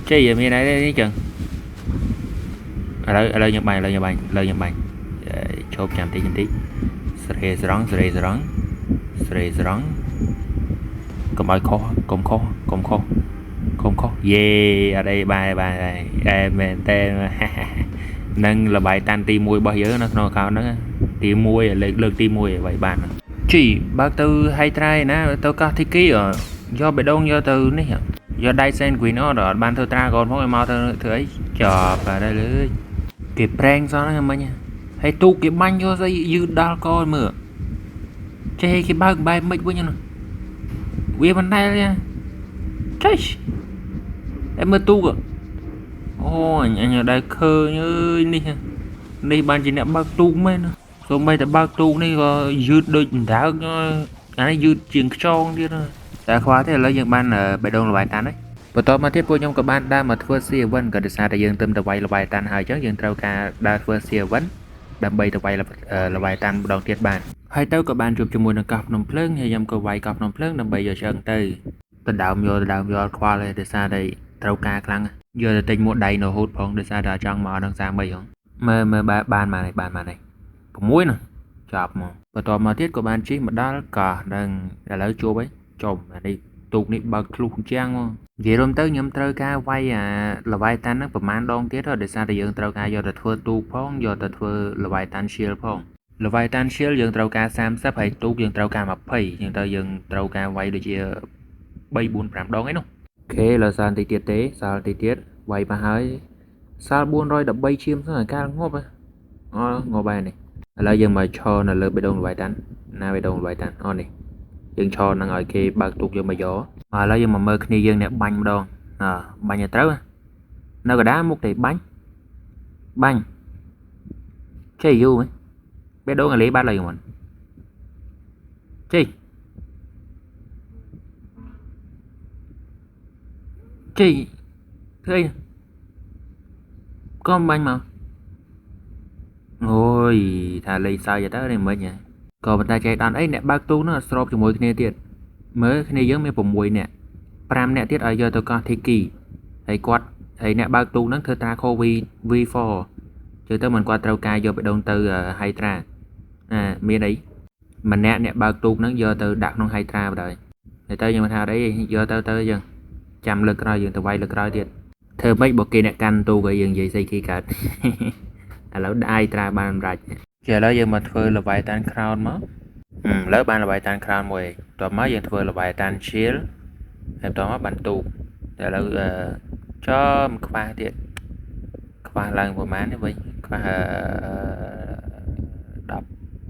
chơi gì này đấy chừng lời nhập bài chốt chạm tí sre rong cầm bài khó yeah ở đây bài em tên nâng là bài tan ti mùi bao giờ nó cao nó ti mùi lực ti mùi vậy bạn chỉ bác tư hay trai nè tôi có thích ký ở do bị đông do từ này do đây sen quỷ nó đó ban thơ tra còn không mau thơ ấy chọp vào đây lưới kịp prank sao nó mà nha hay tu cái banh cho dây dư đa coi mưa chơi cái ba bài mấy bữa nhau quê bên đây nha chết em mơ tu rồi ôi nhà đại khơ như đi ban chỉ nè bác tu mấy nữa rồi bây giờ bác tu này có dư đôi đá cái dư chuyện tròn đi thôi đã khóa thế là dân ban ở bài đông là bài tán đấy và tôi mà tiếp vô trong các bạn đã mà thưa xìa vân cả được xa tại dân tâm tập quay là bài tán hai chắc dân trao ca đã thưa xìa vấn đam bay tập quay là bài tán đầu tiên bàn hai tao các bạn chụp cho mùi nó cọp nồng phơn hay dòng cầu quay cọp nồng phơn đam bay giờ chân từ đào vô khoa lên được xa đây trao ca khăn giờ là tình một đầy nổ hút phong được xa đã trong mà đang sang bây không mơ bàn mà này muối nè chọc mà và tôi mà thiết của bạn chỉ mà đã cả đang lấy chua bấy chồng đi tụt đi bật luôn trang vậy rồi tới nhóm trâu ca vay là vay tan nóประมาณ đong tiết rồi để sao thì dương trâu ca do tật phơi tu phong do tật phơi là vay tan shield phong là vay tan shield dương trâu ca sam sắp hay tu dương trâu ca mà phây dương tao dương trâu ca vay được chia bay buôn làm đong ấy đâu ok là sao thì tiết tế sao thì tiết vay mà hơi sao buôn rồi đập bay chim sao ca ngốp á ngô bài này là dương mà cho là lơ bị đông vay tan na bị đông vay tan này dân cho năng ở kia bạc tuột vô mà gió lấy dân mà mơ khi dân này bánh đòn bánh nhà trớ nó có đá một thì bánh chơi vô ấy bé đố là lấy ba lời mình chơi con bánh mà អូយថាលេងសើចទៅនេះមិញហ៎ក៏ប៉ុន្តែចៃដន្យអីអ្នកបើកទូនោះស្របជាមួយគ្នាទៀតមើលគ្នាយើងមាន6នាក់5នាក់ទៀតឲ្យយកទៅកោះធីគីហើយគាត់ហើយអ្នកបើកទូហ្នឹងធ្វើត្រាខូ V4 ជឿទៅមិនគាត់ត្រូវការយកបេះដូងទៅហៃត្រាមានអីម្នាក់អ្នកបើកទូហ្នឹងយកទៅដាក់ក្នុងហៃត្រាបណ្ដោយហើយទៅយើងមិនថាអីយកទៅយើងចាំលើកក្រោយយើងទៅវាយលើកក្រោយទៀតធ្វើម៉េចបើគេអ្នកកាន់ទូក៏យើងនិយាយស្អីគេកើតឥឡូវដាក់ហៃត្រាបានសម្រេចឥឡូវយើងមកធ្វើលបាយតានក្រោនមកឥឡូវបានលបាយតានក្រោនមួយបន្ទាប់មកយើងធ្វើលបាយតានឈៀលហើយបន្ទាប់មកបានទូកតែឥឡូវចំខ្វះទៀតខ្វះឡើងប្រហែលនេះវិញខ្វះ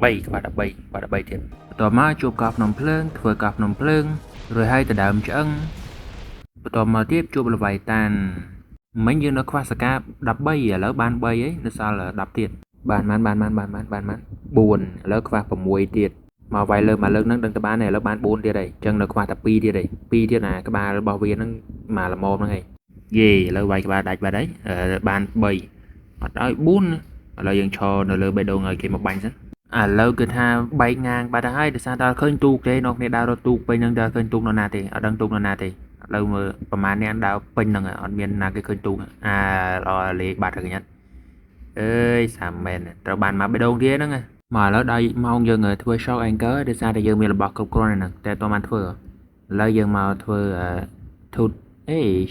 13ខ្វះ13ទៀតបន្ទាប់មកជួបកោះភ្នំភ្លើងធ្វើកោះភ្នំភ្លើងរួចហើយទៅដើមឆ្អឹងបន្ទាប់មកទៀតជួបលបាយតានមិញយើងនៅខ្វះសកា13ឥឡូវបាន3ហើយនៅសល់10ទៀតបាន4ឥឡូវខ្វះ6ទៀតមកវាយលើមកលើកហ្នឹងដឹងតែបានហើយឥឡូវបាន4ទៀតហើយអញ្ចឹងនៅខ្វះតែ2ទៀតហើយ2ទៀតណាក្បាលរបស់វាហ្នឹងមកល្មមហ្នឹងហើយយេឥឡូវវាយក្បាលដាច់បាត់ហើយបាន3អត់ឲ្យ4ឥឡូវយើងឈរនៅលើបេះដូងឲ្យគេមកបាញ់សិនឥឡូវគឺថាបែកងាងបាត់ហើយដោយសារតែឃើញទូកទេអ្នកគ្នាដើររត់ទូកពេញហ្នឹងតែឃើញទូកនរណាទេអត់ដឹងទូកនរណាទេឥឡូវមើលប្រហែលអ្នកដើរពេញហ្នឹងអត់មានណាគេឃើញទូកល្អលេបាត់ហើយញ៉ាត់អើយសាមែនត្រូវបានមកបេះដូងទៀតហ្នឹងមកឥឡូវដល់ម៉ោងយើងធ្វើ shock anchor ដោយសារតែយើងមានរបស់គ្រប់គ្រាន់ហ្នឹងតែតោះបានធ្វើឥឡូវយើងមកធ្វើ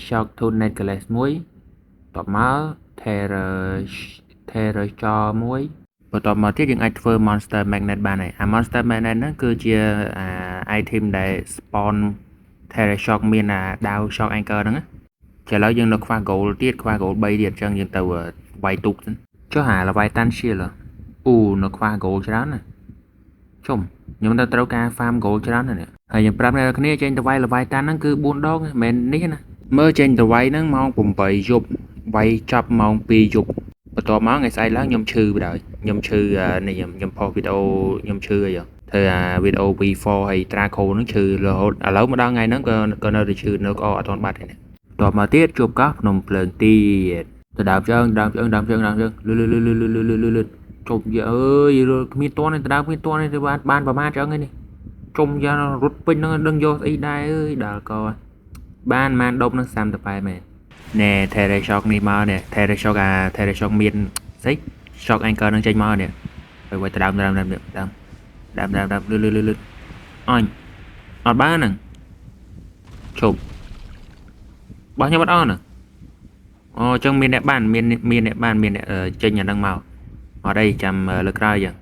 shock tooth necklace មួយតបមក terror jaw មួយបន្ទាប់មកទៀតយើងអាចធ្វើ monster magnet បានហើយអា monster magnet ហ្នឹងគឺជាitem ដែល spawn terror shock មានដាវ shock anchor ហ្នឹងឥឡូវយើងនៅខ្វះ gold ទៀតខ្វះ gold 3ទៀតអញ្ចឹងយើងទៅវាយទូកសិនចុះហាលវាយតាន់ shield នៅខ្វះ gold ច្រើនណាជុំខ្ញុំត្រូវការ farm gold ច្រើនណាស់ហើយខ្ញុំប្រាប់អ្នកគ្នាចេញទៅវាយលវាយតាន់ហ្នឹងគឺ4ដងមិនមែននេះណាមើលចេញទៅវាយហ្នឹងម៉ោង8យប់វាយចាប់ម៉ោង2យប់បន្ទាប់មកថ្ងៃស្អែកឡើងខ្ញុំឈឺបណ្ដោយខ្ញុំឈឺនេះខ្ញុំផុសវីដេអូខ្ញុំឈឺអីធ្វើវីដេអូ V4 ហើយ Traco ហ្នឹងឈឺរហូតឥឡូវមកដល់ថ្ងៃហ្នឹងក៏នៅតែឈឺនៅក៏អត់ទាន់បាត់ទេបន្ទាប់មកទៀតជួបកោះភ្នំភ្លើងទៀតទៅដើមជើងលឺជុំយាអើយគ្មានតន់ទេដើមគ្មានតន់ទេបានប្រមាណចឹងឯនេះជុំយ៉ារត់ពេញហ្នឹងដឹងយកស្អីដែរអើយដល់ក៏បានម៉ានដប់នឹង38មែនណែ Terror Shock នេះមកនេះ Terror Shock មានស្អី Shock Anchor នឹងចេញមកនេះហើយវាយដើមលឺអញអត់បានហ្នឹងជប់បោះខ្ញុំអត់អស់ហ្នឹងអូចឹងមានអ្នកបានមានអ្នកបានមានអ្នកចេញអាហ្នឹងមកអត់អីចាំលើក្រោយចឹង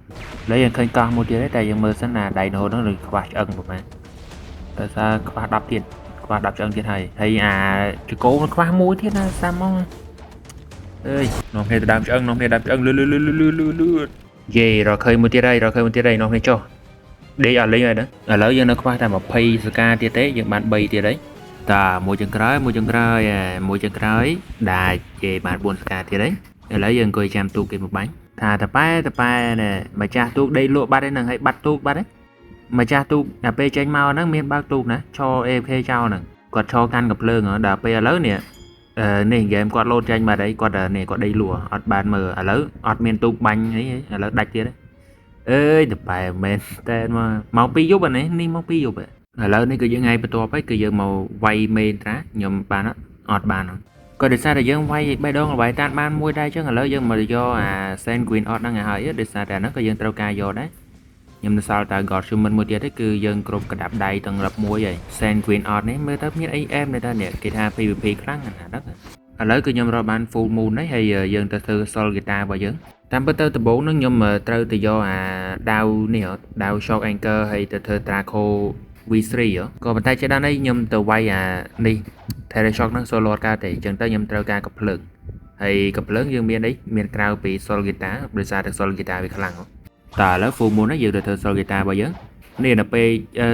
ឥឡូវយើងឃើញកោះមួយទៀតទេតែយើងមើលសិនណាដៃណូហ្នឹងឬខ្វះឆ្អឹងប្រហែលតែសារខ្វះ10ទៀតខ្វះ10ឆ្អឹងទៀតហើយចកោខ្វះមួយទៀតណាសាំមកអើយនាំគ្នាទៅដើមឆ្អឹងលឺយេរកឃើញមួយទៀតហើយនាំគ្នាចុះដេកអត់លេងហើយហ្នឹងឥឡូវយើងនៅខ្វះតែ20សកាទៀតទេយើងបាន3ទៀតហើយតាមួយចុងក្រោយដាច់គេបាន4សកាទៀតហើយឥឡូវយើងអង្គុយចាំទូកគេមកបាញ់ថាតប៉ែណែម្ចាស់ទូកដេកលក់បាត់ហ្នឹងហើយបាត់ទូកបាត់ហើយម្ចាស់ទូកដល់ពេលចេញមកហ្នឹងមានបើកទូកណាឈរ AFK ចោលហ្នឹងគាត់ឈរកាន់កំភ្លើងដល់ពេលឥឡូវនេះនេះហ្គេមគាត់លោតចេញបាត់ហើយគាត់នេះគាត់ដេកលក់អត់បានមើលឥឡូវអត់មានទូកបាញ់អីឥឡូវដាច់ទៀតអើយតប៉ែមែនតែមក2យប់អានេះមក2យប់ឥឡូវនេះគឺយើងថ្ងៃបន្ទាប់ហើយគឺយើងមកវាយមេនត្រាខ្ញុំបានអត់បានក៏ដោយសារតែយើងវាយបេះដូងលបាយតានបានមួយដែរចឹងឥឡូវយើងមកយកSand Green Art ហ្នឹងឲ្យហើយដោយសារតែហ្នឹងក៏យើងត្រូវការយកដែរខ្ញុំនៅសល់តែ God Human មួយទៀតទេគឺយើងគ្រប់កណ្ដាប់ដៃទាំងរឹបមួយហើយ Sand Green Art នេះមើលទៅមានអីអែមដែរតានេះគេថា PVP ខ្លាំងណាស់ហ្នឹងឥឡូវគឺខ្ញុំរកបាន Full Moon ហើយយើងទៅធ្វើ Soul Guitar របស់យើងតាមពិតទៅដំបូងហ្នឹងខ្ញុំត្រូវទៅយកដាវនេះដាវ Shock Anchor ហើយទៅធ្វើ Traco V3 ក៏ប៉ុន្តែចេះដល់នេះខ្ញុំទៅវាយនេះ Terror Shock ហ្នឹង Solo កើតទេអញ្ចឹងទៅខ្ញុំត្រូវការកំភ្លើងហើយកំភ្លើងយើងមានអីមានក្រៅពី Soul Guitar ដោយសារតែ Soul Guitar វាខ្លាំងតើឥឡូវ Full Moon ហ្នឹងយើងទៅធ្វើ Soul Guitar របស់យើងនេះដល់ពេល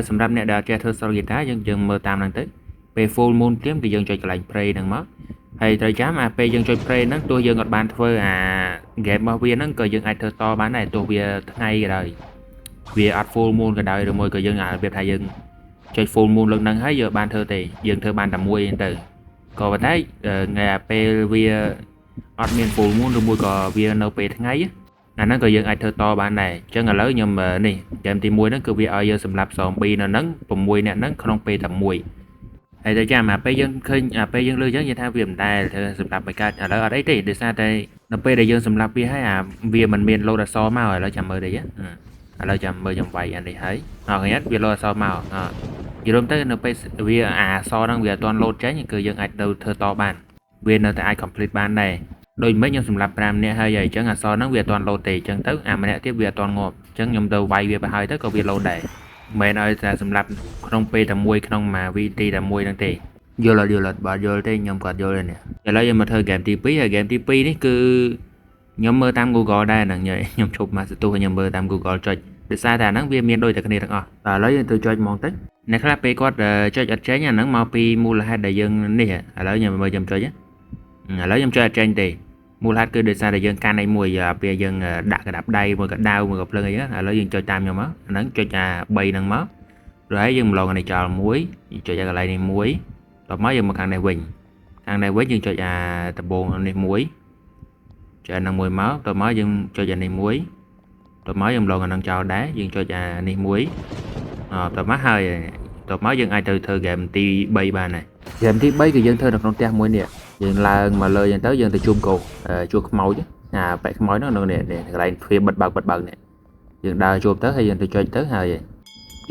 សម្រាប់អ្នកដែលចេះធ្វើ Soul Guitar យើងមើលតាមហ្នឹងទៅពេល Full Moon ព្រាមគឺយើងចុចកន្លែង Play ហ្នឹងមកហើយត្រូវចាំពេលយើងចុច Play ហ្នឹងទោះយើងអត់បានធ្វើ game របស់វាហ្នឹងក៏យើងអាចធ្វើតបានដែរទោះវាថ្ងៃក៏ដោយវាអត់ Full Moon ក៏ដោយឬមួយក៏យើងអាចរបៀបថាយើងចុច Full Moon លើកហ្នឹងហើយយើងបានធ្វើទេយើងធ្វើបានតែមួយទៅក៏ប៉ុន្តែថ្ងៃពេលវាអត់មាន Full Moon ឬមួយក៏វានៅពេលថ្ងៃ អាហ្នឹងក៏យើងអាចធ្វើតបានដែរអញ្ចឹងឥឡូវខ្ញុំនេះហ្គេមទី1ហ្នឹងគឺវាឲ្យយើងសម្រាប់zombieនៅហ្នឹង6នាក់ហ្នឹងក្នុងពេលតែមួយហើយទៅចាំពេលយើងឃើញពេលយើងលើអញ្ចឹងយើងថាវាមិនដែលធ្វើសម្រាប់មិនកើតឥឡូវអត់អីទេដោយសារតែនៅពេលដែលយើងសម្រាប់វាហើយវាមិនមានលោតអសមកឥឡូវចាំមើលទេឥឡូវចាំមើលខ្ញុំវាយអានេះហើយឃើញអត់វាលោតអសមកនិយាយរួមទៅនៅពេលវាអសហ្នឹងវាអត់ទាន់លោតចេញគឺយើងអាចទៅធ្វើតបានវានៅតែអាច complete បានដែរដូចមិនខ្ញុំសម្រាប់5នាក់ហើយអញ្ចឹងអសហ្នឹងវាអត់ទាន់លោតទេអញ្ចឹងទៅម្នាក់ទៀតវាអត់ទាន់ងាប់អញ្ចឹងខ្ញុំទៅវាយវាទៅហើយទៅក៏វាលោតដែរមិនឲ្យតែសម្រាប់ក្នុងពេលតែមួយក្នុងមួយវិធីតែមួយហ្នឹងទេយល់អត់បាទយល់ទេខ្ញុំគាត់យល់ទេនេះឥឡូវយើងមកធ្វើហ្គេមទី2ហើយហ្គេមទី2នេះគឺខ្ញុំមើលតាម Google ដែរហ្នឹងខ្ញុំជប់មកស្ទុះខ្ញុំមើលតាម Google ចុចដោយសារតែអាហ្នឹងវាមានដូចតែគ្នាទាំងអស់តែឥឡូវយើងទៅចុចហ្មងតិចអ្នកខ្លះពេលគាត់ចុចអត់ចេញអាហ្នឹងមកពីមូលហេតុដែលយើងនេះឥឡូវខ្ញុំមើលខ្ញុំចុចឥឡូវខ្ញុំចុចអត់ចេញទេមូលហេតុគឺដោយសារតែយើងកាន់ឯមួយពេលយើងដាក់កណ្ដាប់ដៃមួយកដៅមួយកភ្លើងអីហ្នឹងឥឡូវយើងចុចតាមខ្ញុំមកអាហ្នឹងចុច3ហ្នឹងមកrồi ấyយើងម្លងអានេះចោលមួយចុចឲ្យកន្លែងនេះមួយដល់មកយើងមកខាងនេះវិញយើងចុចដំបូងនេះមួយចុចអានឹងមួយមកដល់មកយើងចុចអានេះមួយដល់មកយើងម្លងអានឹងចោលដែរយើងចុចអានេះមួយដល់មកហើយដល់មកយើងអាចទៅធ្វើហ្គេមទី3បានហើយហ្គេមទី3គឺយើងធ្វើនៅក្នុងផ្ទះមួយនេះយើងឡើងមកលើអញ្ចឹងទៅយើងទៅជួមកោជួខ្មោចបែកខ្មោចនោះនៅនេះកន្លែងទ្វារបិទបើកនេះយើងដើរជួបទៅហើយយើងទៅចុចទៅហើយ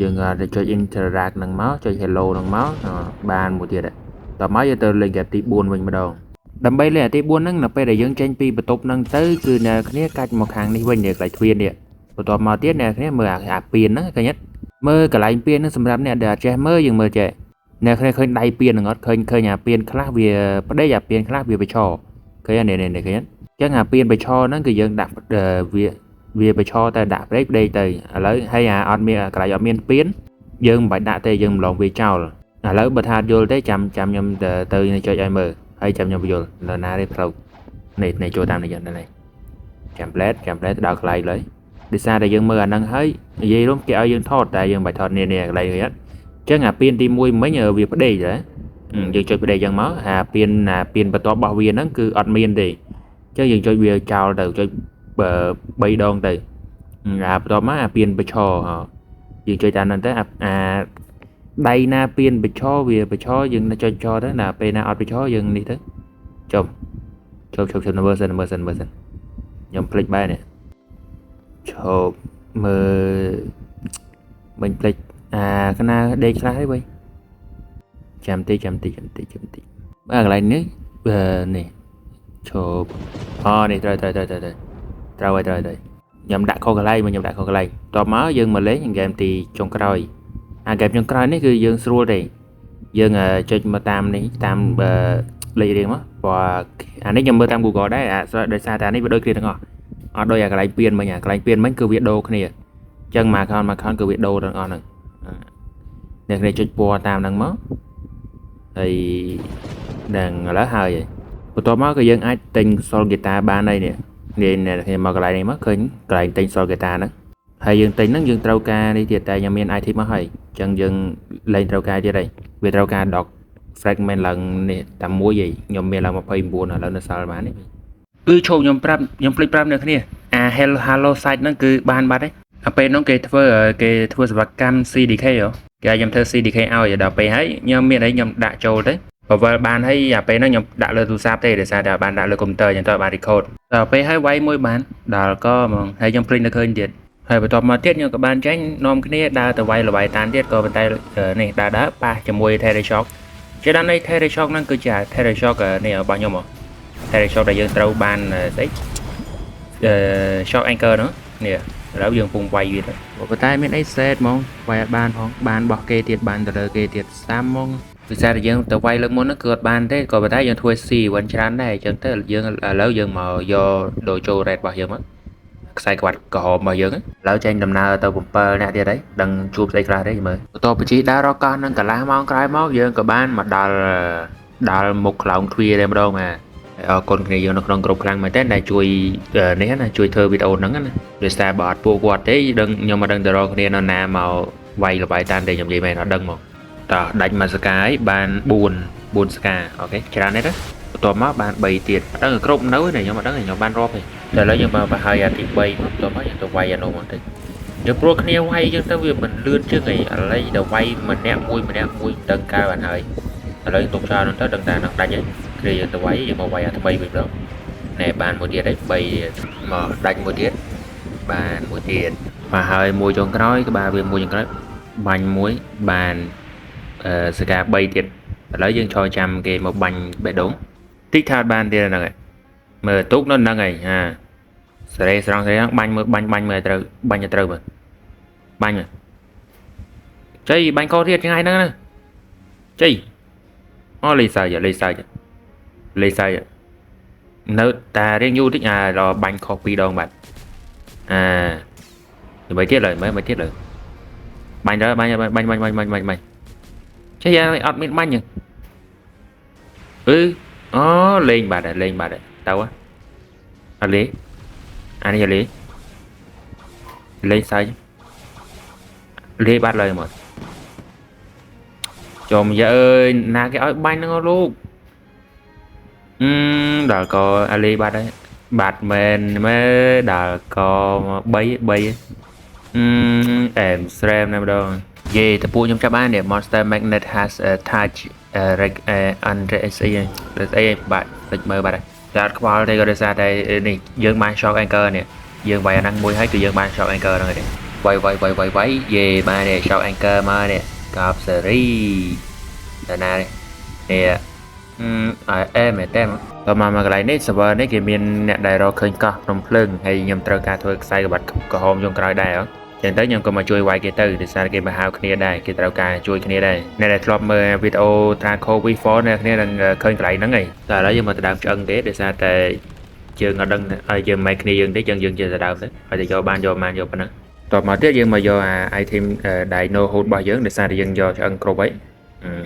យើងទៅចុច interact នឹងមកចុច hello នឹងមកបានមួយទៀតដល់មកយើងទៅលេងហ្គេមទី4វិញម្ដងដើម្បីលេងទី4ហ្នឹងនៅពេលដែលយើងចេញពីបន្ទប់ហ្នឹងទៅគឺអ្នកគ្នាកាច់មកខាងនេះវិញកន្លែងទ្វារនេះបន្ទាប់មកទៀតអ្នកគ្នាមើលអាពៀនហ្នឹងឃើញអត់មើលកន្លែងពៀនហ្នឹងសម្រាប់អ្នកដែលអត់ចេះមើលយើងមើលចេះអ្នកគ្នាឃើញដៃពៀនហ្នឹងអត់ឃើញអាពៀនខ្លះវាប្តេជ្ញាពៀនខ្លះវាបិឈរឃើញអត់នេះឃើញអត់អញ្ចឹងអាពៀនបិឈរហ្នឹងគឺយើងដាក់វាបិឈរតែដាក់ប្រេកទៅឥឡូវហើយអត់មានកន្លែងអត់មានពៀនយើងមិនបាច់ដាក់ទេយើងម្លងវាចោលឥឡូវបើថាយល់ទេចាំខ្ញុំទៅចុចឲ្យមើលហើយចាំខ្ញុំយល់នៅណាទេផ្លូវនេះចូលតាមនេះយ៉ាងនេះចាំផ្លែតទៅដល់កន្លែងលើដោយសារតែយើងមើលអាហ្នឹងហើយនិយាយរួមគេឲ្យយើងថតតែយើងមិនបាច់ថតនេះកន្លែងនេះអត់អញ្ចឹងអាពៀនទី1មិញវាផ្ដេកហ៎យើងចុចផ្ដេកយ៉ាងមកអាពៀនបន្ទាប់របស់វាហ្នឹងគឺអត់មានទេអញ្ចឹងយើងចុចវាចោលទៅចុច3ដងទៅបន្ទាប់មកអាពៀនបិឈរយើងចុចតាមហ្នឹងទៅដៃណាពៀនបិឈរវាបិឈរយើងចុចចោលទៅណាពេលណាអត់បិឈរយើងនេះទៅចុះនៅមើលសិនខ្ញុំភ្លេចបែរនេះឈប់មើលមិញភ្លេចកណាដេកខ្លះហើយវិញចាំតិចមើលកន្លែងនេះនេះឈប់នេះត្រូវខ្ញុំដាក់ខុសកន្លែងតបមកយើងមកលេងហ្គេមទីចុងក្រោយហ្គេមចុងក្រោយនេះគឺយើងស្រួលទេយើងចុចមកតាមនេះតាមលេខរៀងមកព្រោះអានេះខ្ញុំមើលតាម Google ដែរដោយសារតែអានេះវាដូចគ្នាទាំងអស់អត់ដូចអាកន្លែងពៀនមិញគឺវាដូរគ្នាអញ្ចឹងមកខនគឺវាដូរទាំងអស់ហ្នឹងអ្នកគ្នាចុចពណ៌តាមហ្នឹងមកហើយដល់ឥឡូវហើយបន្ទាប់មកគឺយើងអាចទិញ Soul Guitar បានហើយនេះខ្ញុំមកកន្លែងនេះមកឃើញកន្លែងទិញ Soul Guitar ហ្នឹងហើយយើងទិញហ្នឹងយើងត្រូវការនេះទៀតតែខ្ញុំមាន item មកហើយអញ្ចឹងយើងលែងត្រូវការទៀតហើយវាត្រូវការ dock fragment ឡើងនេះតែមួយឯងខ្ញុំមានឡើង29ឥឡូវនៅសល់បាននេះគឺឈប់ខ្ញុំភ្លេចប្រាប់អ្នកគ្នាHello site ហ្នឹងគឺបានបាត់ហើយពេលហ្នឹងគេធ្វើសេវាកម្ម CDK គេឲ្យខ្ញុំធ្វើ CDK ឲ្យដល់ពេលហើយខ្ញុំមានអីខ្ញុំដាក់ចូលទៅបើវិលបានហើយពេលហ្នឹងខ្ញុំដាក់លើទូរស័ព្ទទេដោយសារតែបានដាក់លើកុំព្យូទ័រខ្ញុំទៅបាន record ដល់ពេលហើយវាយមួយបានដល់ក៏ហ្មងហើយខ្ញុំភ្លេចនៅឃើញទៀតហើយបន្ទាប់មកទៀតខ្ញុំក៏បានចាញ់នាំគ្នាដើរទៅវាយល្បាយតានទៀតក៏ប៉ុន្តែនេះដើរប៉ះជាមួយ Terry Shock ជាដល់នេះ Terry Shock ហ្នឹងគឺជា Terry Shock នេះរបស់ខ្ញុំTerry Shock ដែលយើងត្រូវបានស្អីShock Anchor ហ្នឹងនេះឥឡូវយើងពងវាយវាទៅប៉ុន្តែមានអី set ហ្មងវាយអត់បានផងបានបោះគេទៀតបានទៅលើគេទៀតសាំហ្មងពីសារតែយើងទៅវាយលើកមុនហ្នឹងគឺអត់បានទេក៏ប៉ុន្តែយើងធ្វើ C វិញច្រើនដែរអញ្ចឹងទៅយើងឥឡូវយើងមកយកដូជោ red របស់យើងមកខ្សែក្បាត់ក្រហមរបស់យើងឥឡូវចេញដំណើរទៅ7នាក់ទៀតហើយដឹងជួបស្អីខ្លះទេមើលបន្ទាប់ពីដើររកកោះនឹងកន្លះម៉ោងក្រោយមកយើងក៏បានមកដល់មុខខ្លោងទ្វារតែម្ដងអរគុណគ្នាយើងនៅក្នុងក្រុមខ្លាំងមែនតើដែលជួយនេះណាជួយធ្វើវីដេអូហ្នឹងណាដោយសារបើអត់ពួកគាត់ទេខ្ញុំមិនដឹងទៅរកគ្នានៅណាមកវាយល្បាយតាមតែខ្ញុំនិយាយមែនអត់ដឹងមកតោះដាច់មួយស្កាយបាន4ស្កាអូខេច្រើនទេទៅបន្ បន្ទាប់មកបាន3ទៀតអត់ដឹងគ្រប់នៅនេះខ្ញុំអត់ដឹងខ្ញុំបានរាប់ទេតែឥឡូវយើងមកហើយអាទី3មកបន្ទាប់មកយើងទៅវាយអានោះមកតិចយើងព្រោះគ្នាវាយអញ្ចឹងទៅវាមិនលឿនជាងឯងឥឡូវទៅវាយម្នាក់មួយដឹងកើបានហើយឥឡូវទុកចោលនោះទៅដឹងតែនឹងដាច់ហើយគ្រាយើងទៅវាយយើងមកវាយអាថ្មីវិញម្ដងណែបានមួយទៀតហើយ3មកដាច់មួយទៀតបានមួយទៀតមកហើយមួយចុងក្រោយក្បាលវាមួយចុងក្រោយបាញ់មួយបានសកា3ទៀតឥឡូវយើងឈរចាំគេមកបាញ់បេះដូងតិចថាបានទៀតហ្នឹងហើយមើលទុកនៅហ្នឹងហើយហាសេរីស្រង់សេរីបាញ់មើលបាញ់មើលត្រូវបាញ់ត្រូវមើលបាញ់មើលចៃបាញ់កោទៀតថ្ងៃហ្នឹងណាចៃអូលេសើចនៅតារៀងយូរតិចរបាញ់ខុស2ដងបាត់មើលទៀតលើមើលទៀតលើបាញ់ទៅបាញ់ចៃអត់មានបាញ់ទេអូលេងបាត់ហើយទៅអត់លេអានេះលេងសាច់លេបាត់លើមកចំយាអើយណាគេឲ្យបាញ់ហ្នឹងលោកដល់ក៏អាលេបាត់ហើយបាត់មែនមើដល់ក៏3អែមស្រែមណាម្ដងយេតពួកខ្ញុំចាប់បាននេះ Monster Magnet has a touch under SE បាត់តិចមើលបាត់ហើយតែអត់ខ្វល់ទេក៏ដោយសារតែនេះយើងបាន shock anchor នេះយើងវាយអាហ្នឹងមួយហើយគឺយើងបាន shock anchor ហ្នឹងហើយវាយយេបាននេះ shock anchor មកនេះកោបសេរីតាណានេះអែមែនតើតមកកន្លែងនេះ server នេះគេមានអ្នកដែលរកឃើញកោះភ្នំភ្លើងហើយខ្ញុំត្រូវការធ្វើខ្សែក្បាត់ក្រហមចុងក្រោយដែរចឹងទៅខ្ញុំក៏មកជួយវាយគេទៅដោយសារគេមកហៅគ្នាដែរគេត្រូវការជួយគ្នាដែរអ្នកដែលធ្លាប់មើលវីដេអូ Traco V4 អ្នកគ្នានឹងឃើញកន្លែងហ្នឹងហើយតែឥឡូវយើងមកទៅដើមឆ្អឹងទេដោយសារតែយើងអត់ដឹងហើយយើងមិនគ្នាយើងទេចឹងយើងជាទៅដើមទៅហើយទៅយកបានយកប៉ុណ្ណឹងតបមកទៀតយើងមកយកអា item Dino Hood របស់យើងដោយសារតែយើងយកឆ្អឹងគ្រប់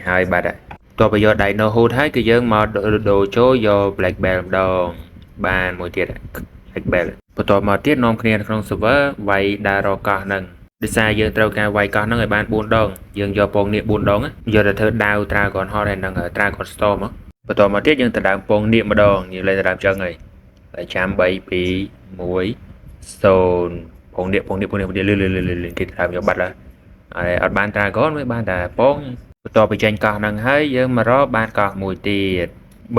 ហើយបាត់ហើយតបយក Dino Hood ហើយគឺយើងមកដូរចូលយក Black Belt ម្ដងបានមួយទៀត Black Belt បន្ទាប់មកទៀតនាំគ្នាក្នុង server វាយដើររកកោះហ្នឹងដោយសារយើងត្រូវការវាយកោះហ្នឹងឲ្យបាន4ដងយើងយកពងនាគ4ដងយកទៅធ្វើដាវត្រាកនហត់ហើយនឹងត្រាកន storm បន្ទាប់មកទៀតយើងទៅដើមពងនាគម្ដងយើងលេងទៅដើមចឹងហើយតែចាំ3 2 1 0ពងនាគលឿនគេដើមយកបាត់ហើយអត់បានត្រាកនមិនបានតែពងបន្ទាប់ពីចេញកោះហ្នឹងហើយយើងមករកបានកោះមួយទៀត3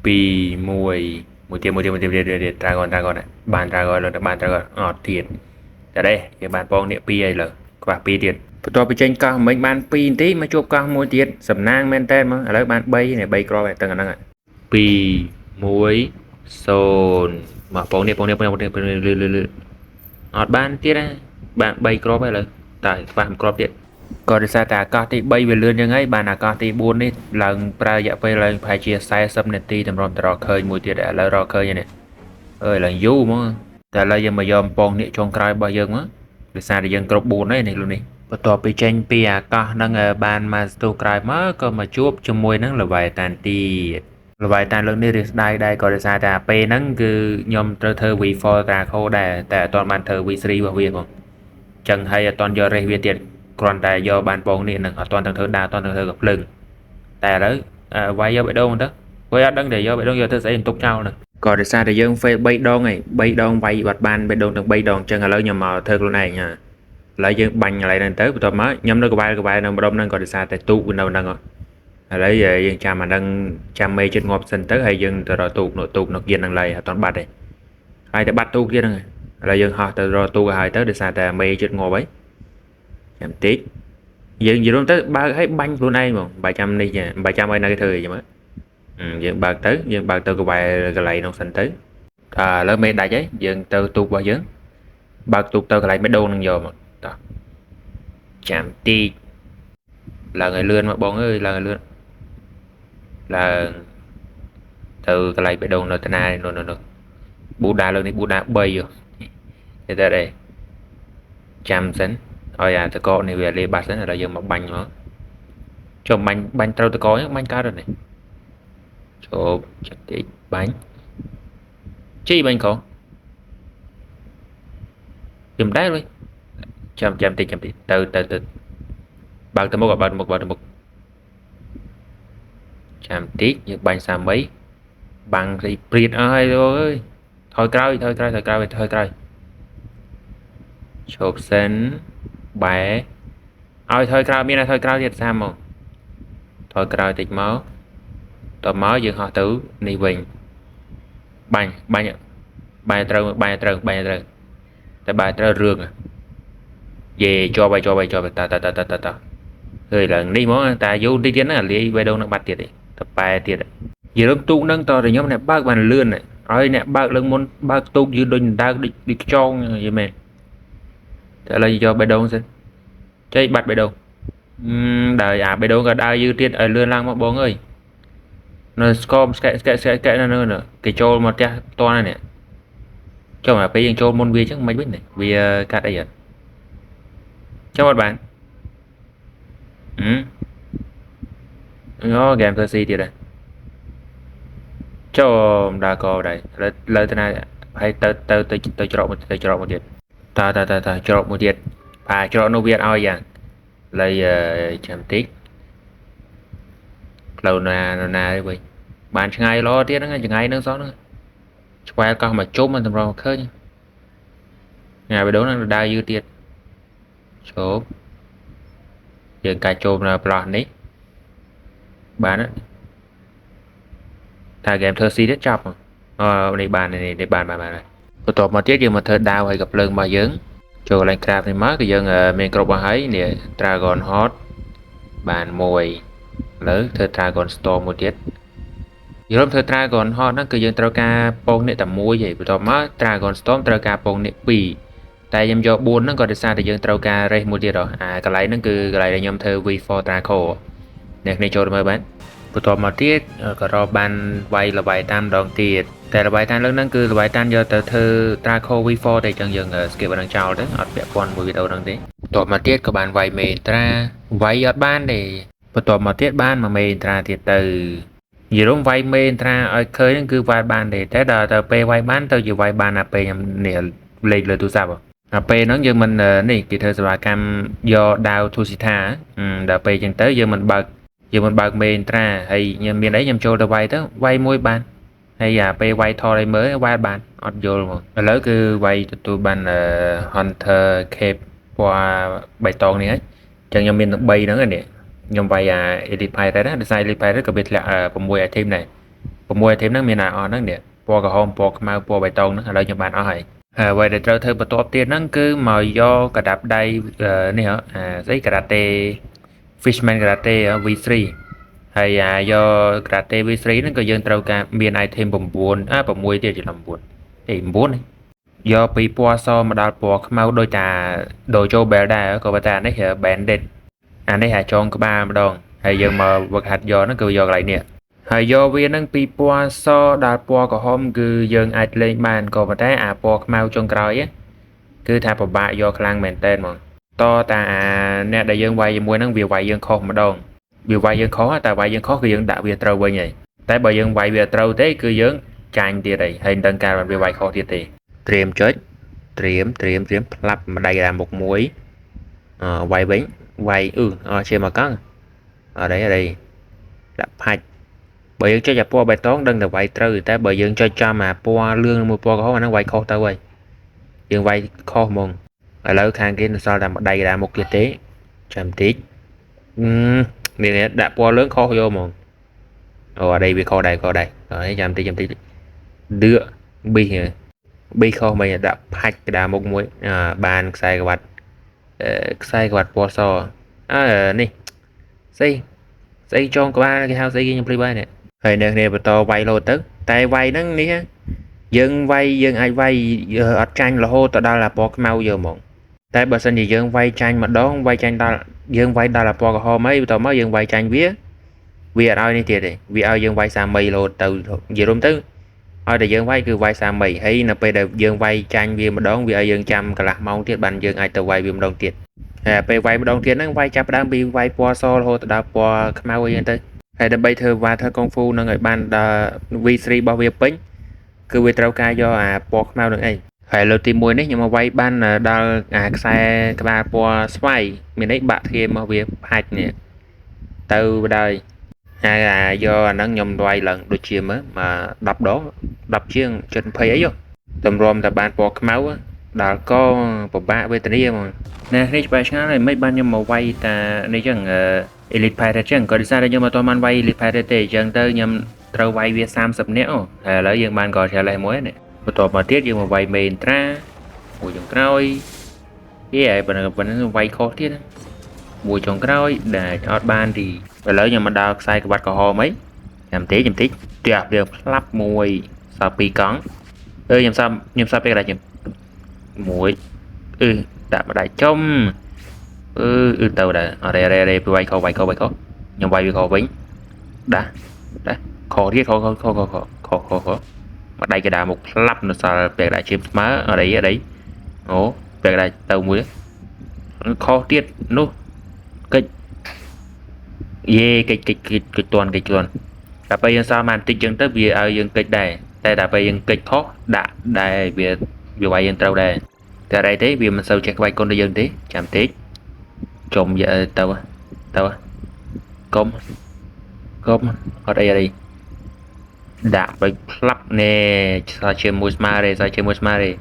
2 1មួយទៀតត្រាកនបានត្រាកនអត់ទៀតតែនេះគេបានពងនេះ2ហើយលើខ្វះ2ទៀតបន្ទាប់ពីចេញកោះមិញបាន2នាទីមកជួបកោះមួយទៀតសំណាងមែនតើមកឥឡូវបាន3នេះ3គ្រាប់ហើយទាំងហ្នឹង2 1 0មកពងនេះអត់បានទៀតបាន3គ្រាប់ហើយលើតែខ្វះ1គ្រាប់ទៀតក៏ដោយសារតែអាកាសទី3វាលឿនយ៉ាងហើយបានអាកាសទី4នេះឡើងប្រើរយៈពេលឡើងប្រហែលជា40នាទីតម្រុំទៅរកឃើញមួយទៀតឥឡូវរកឃើញនេះឡើងយូរហ្មងតែឥឡូវយើងមកយកពងនេះចុងក្រោយរបស់យើងមកដោយសារតែយើងគ្រប់4ហើយនេះលោកនេះបន្ទាប់ពីចេញពីអាកាសហ្នឹងបានមកស្ទុះក្រោយមកក៏មកជួបជាមួយនឹងលវ៉ៃតានទៀតលវ៉ៃតានលើកនេះរៀសដៃដែរក៏ដោយសារតែពេលហ្នឹងគឺខ្ញុំត្រូវធ្វើ V4 Traco ដែរតែអត់ទាន់បានធ្វើ V3 របស់វាផងចឹងហើយអត់ទាន់យករេសវាទៀតគ្រាន់តែយកបានពងនេះនឹងអត់ទាន់ធ្វើដាវអត់ទាន់ធ្វើកំភ្លើងតែឥឡូវវាយយកបេះដូងទៅព្រោះអត់ដឹងតែយកបេះដូងយកទៅស្អីទុកចោលហ្នឹងក៏ដោយសារតែយើង fail 3ដងហើយ3ដងវាយបាត់បានបេះដូងទាំង3ដងចឹងឥឡូវខ្ញុំមកធ្វើខ្លួនឯងឥឡូវយើងបាញ់កន្លែងហ្នឹងទៅបន្ទាប់មកខ្ញុំនៅក្បែរនៅម្ដុំហ្នឹងក៏ដោយសារតែទូកវានៅហ្នឹងឥឡូវយើងចាំអាហ្នឹងចាំមេជិតងាប់សិនទៅហើយយើងទៅរកទូកនៅគៀនហ្នឹងឡើយអត់ទាន់បាត់ទេហើយតែបាត់ទូកទៀតហ្នឹងឥឡូវយើងហោះទៅរកទូកហើយទៅដោយសារតែមេជិតងាប់ហើយចាំតិចយើងនិយាយរួមទៅបើកឲ្យបាញ់ខ្លួនឯងហ្មងបើចាំនេះបើចាំឲ្យនៅគេធ្វើអីចឹងយើងបើកទៅក្បែរកន្លែងនោះសិនទៅឥឡូវមេដាច់ហើយយើងទៅទូករបស់យើងបើកទូកទៅកន្លែងបេះដូងនឹងយកមកតោះចាំតិចឡើងឲ្យលឿនមកបងអើយឡើងឲ្យលឿនឡើងទៅកន្លែងបេះដូងនៅតាណានោះប៊ូដាលើនេះប៊ូដា3ទៅđâyចាំសិនឲ្យអាតកនេះវាលេបាត់សិនហើយយើងមកបាញ់មកចុះបាញ់ត្រូវតកហ្នឹងបាញ់កើតនេះជប់ចិត្តតិចបាញ់ជីបាញ់ខោខ្ញុំដែរវិញចាំតិចទៅបើកទៅមុខចាំតិចយើងបាញ់សាមី bằng thì priệt ơi ơi thôi cray chụp sinh bẻ ơi thôi cray miếng này thôi cray thiệt sao mà thôi cray tịch máu tờ máu dương họ tử nị bình bành bành bành trơn tại bài trơn rương à về cho bài ta rồi là đi món ta vô đi tiến là lấy về đâu nó bắt tiệt đi tập bài tiệt giờ lúc tu nâng to thì nhóm này bác bàn lươn này ơi nè bác lưng môn bác tu như đôi ta đi cho vậy mẹ thế là cho bài đâu xin chơi bắt bài đâu đời bài đâu cả đai như tiên ở lươn lang mà bóng ơi nó scom cái nó nữa cái trâu một cha to này nè cho mà bây giờ trâu môn vi chắc mấy biết này vì cắt đây à cho một bạn nó game thơ si thì đây cho đã có đây lời thế này hay tới chọn một tiệt ta chọn một tiệt phải chọn nó việt ao dạng lấy chấm tích lâu nà đấy vậy bạn chẳng ai lo tiết nó chẳng ai nữa gió nữa quay con mà chốt mà tầm rồi khơi nhà bài đấu nó đa dư tiệt chốt giờ cả chôm là plot đấy bạn á thà game thơ si rất chọc mà đây bàn này để bàn này tôi tột mà tiết giờ mà thơ đào hay gặp lưng mà dướng cho lên craft thì mới cái dân mình có bằng ấy nè dragon hot bàn mồi lớn thơ dragon storm một tiết giờ lúc thơ dragon hot nó cứ dân trao ca pong nè tầm môi vậy tôi mới dragon storm trao ca pong nè pì tại em cho buôn nó còn được xa thì dân trao ca đây một tiết rồi cái này nó cứ cái này là nhóm thơ V4 Draco nè này cho mời bạnตัวมาที่ก็รอบันไวระบายตามดองตีแต่ระบายตามเรื่องนั้นคือระบายตามdo từ thư Draco V4 để chẳng dừng skip vào đằng sau đấy ở vẽ con một video đằng đấyตัวมาที่ก็บันไวเมตราไวยอดบ้านđểตัวมาที่บ้านmàเมตราthì từ gì đúng vayเมตราở khơiนั่นคือไวบ้านđể thế đó từ pไวบ้านtừอยู่ไวบ้านà p nhầm nè lịchเลยตัวสับà p nó giờ mình này kỳ thời sửa cam do đào thu sĩ tha đã p chẳng tới giờ mình bật giờ mình bật miền tra hay miền đấy nhầm cho được vay đó vay môi bàn hay là pay vay thôi đây mới vay bàn ọt vô luôn lỡ cứ vay tụi bàn hunter cape qua bài toán này ấy chẳng nhầm miền bay nữa nè nhầm vay edit pay đấy đó design edit pay rất đặc biệt là mùi thêm này mùi thêm nó miền nào nó nè qua cái home qua bài toán nó là nhầm bàn ở hay vậy để trở thêm một top tiền nó cứ màu do cả đạp đây này hả giấy karate Fishman Karate ở V3 hay do Karate V3 nó có dân trâu ca miền item bầm buồn bầm mùi thì chỉ làm buồn thì buồn này do bị po so mà đào po mau đôi trà đồ cho bè đà có bà ta nó hiểu bèn đệt đây hạt tròn có ba mà đòn hay giờ mà vật hạt do nó cứ do lại nè hay do viên nó bị po so đào po có hôm cứ dân ai lên bàn có bà ta po mau trong cõi á cứ thà bà bạ do khang mền tên mà to ta nè đại dương vay mua nó việc vay dương khó mà đòn việc vay dương khó ta vay dương khóคือdương đạo việc trâu vậy nhỉ tại bởi dương vay việc trâu thế cứ dương tranh tiền này hình đơn cao là việc vay khó tiền tiền tiệm chết tiệm lập mà đây là một muối vay bánh vay trên mà có ở đây đã hạch bởi dương cho nhập po bài toán đơn là vay trâu ta bởi dương cho mà po lương mua po khó mà nó vay khó tao ơi dương vay khó mong ở lâu khang kia sao là đây là một cái tế chậm tí này đã qua lớn kho vô mà ở đây bị kho đây rồi chậm tí đưa bi kho mày đã hạch đã một mũi bàn sai cái vặt po so nè xây cho có ba cái house xây cái play này hồi này to vay lô tức tay vay nó nè dân vay dân ai vay ở tranh là hô tao đó là po mau giờ mộng tại bởi sân gì dân vay tranh mà đón vay tranh ta dân vay ta là po hồ mấy tao mới dân vay tranh vía vì ở đây thiệt này vì ao dân vay xa mì lô từ gì đúng thứ ở đây dân vay cứ vay xa mì hay là bây giờ dân vay tranh vì mà đón vì ở dân trăm cả là mong thiệt bằng dân ai tao vay vì mà đón thiệt về vay mà đón thiệt nó vay chắp đang bị vay po so hồ tao po mau yên tới hay là bây thơ và thơ công phu nó người ban V3 bao việc pính cứ về trao ca do po mau được ấy phải lời tìm mùi đấy nhưng mà vay ban đa xe cái ba po xoay mình đấy bạn thêm mà việc hạch nè từ đây do nó nhom đoài lần đôi chia mà đập đó đập chiêng trên phây ấy vô tầm rom tập ban bọc máu á đã có một ba với tình yêu mà nè đây bài sáng này mấy ban nhưng mà quay ta đây chẳng elite pirate chẳng có đi xa đây nhưng mà tôi mang quay elite pirate chẳng tới nhầm trâu quay việt sam sập nẻo lấy dân ban gọi trả lại mối này một tổ mà tiết nhưng mà quay mền tra mùi trồng trôi cái này vẫn quay khó tiết mùi trồng trôi để cho ban thì và lỡ nhưng mà đào sai cái bát cỏ hồ mấy làm tí tuyệt được lắp mùi sao pi cắn nhầm sao bây giờ nhầm muối đã mà đại trong tàu đã ở đây quay khó nhầm quay khó bánh đã khó thiết khó mà đây cái đà một lắp nó sao về đại chim má ở đấy ố về đại tàu muối khó tiết nô kịch kịch toàn đã bây giờ sao màn tích chân tới vì ở dân kịch đây đã bây giờ kịch khó đã đây việc quay dân trâu đây tại đây thế vì mình sao chạy quay con đi dân thế chạm tết trồng vợ tàu công ở đây đã bị lắp nè sao chơi mua smart đây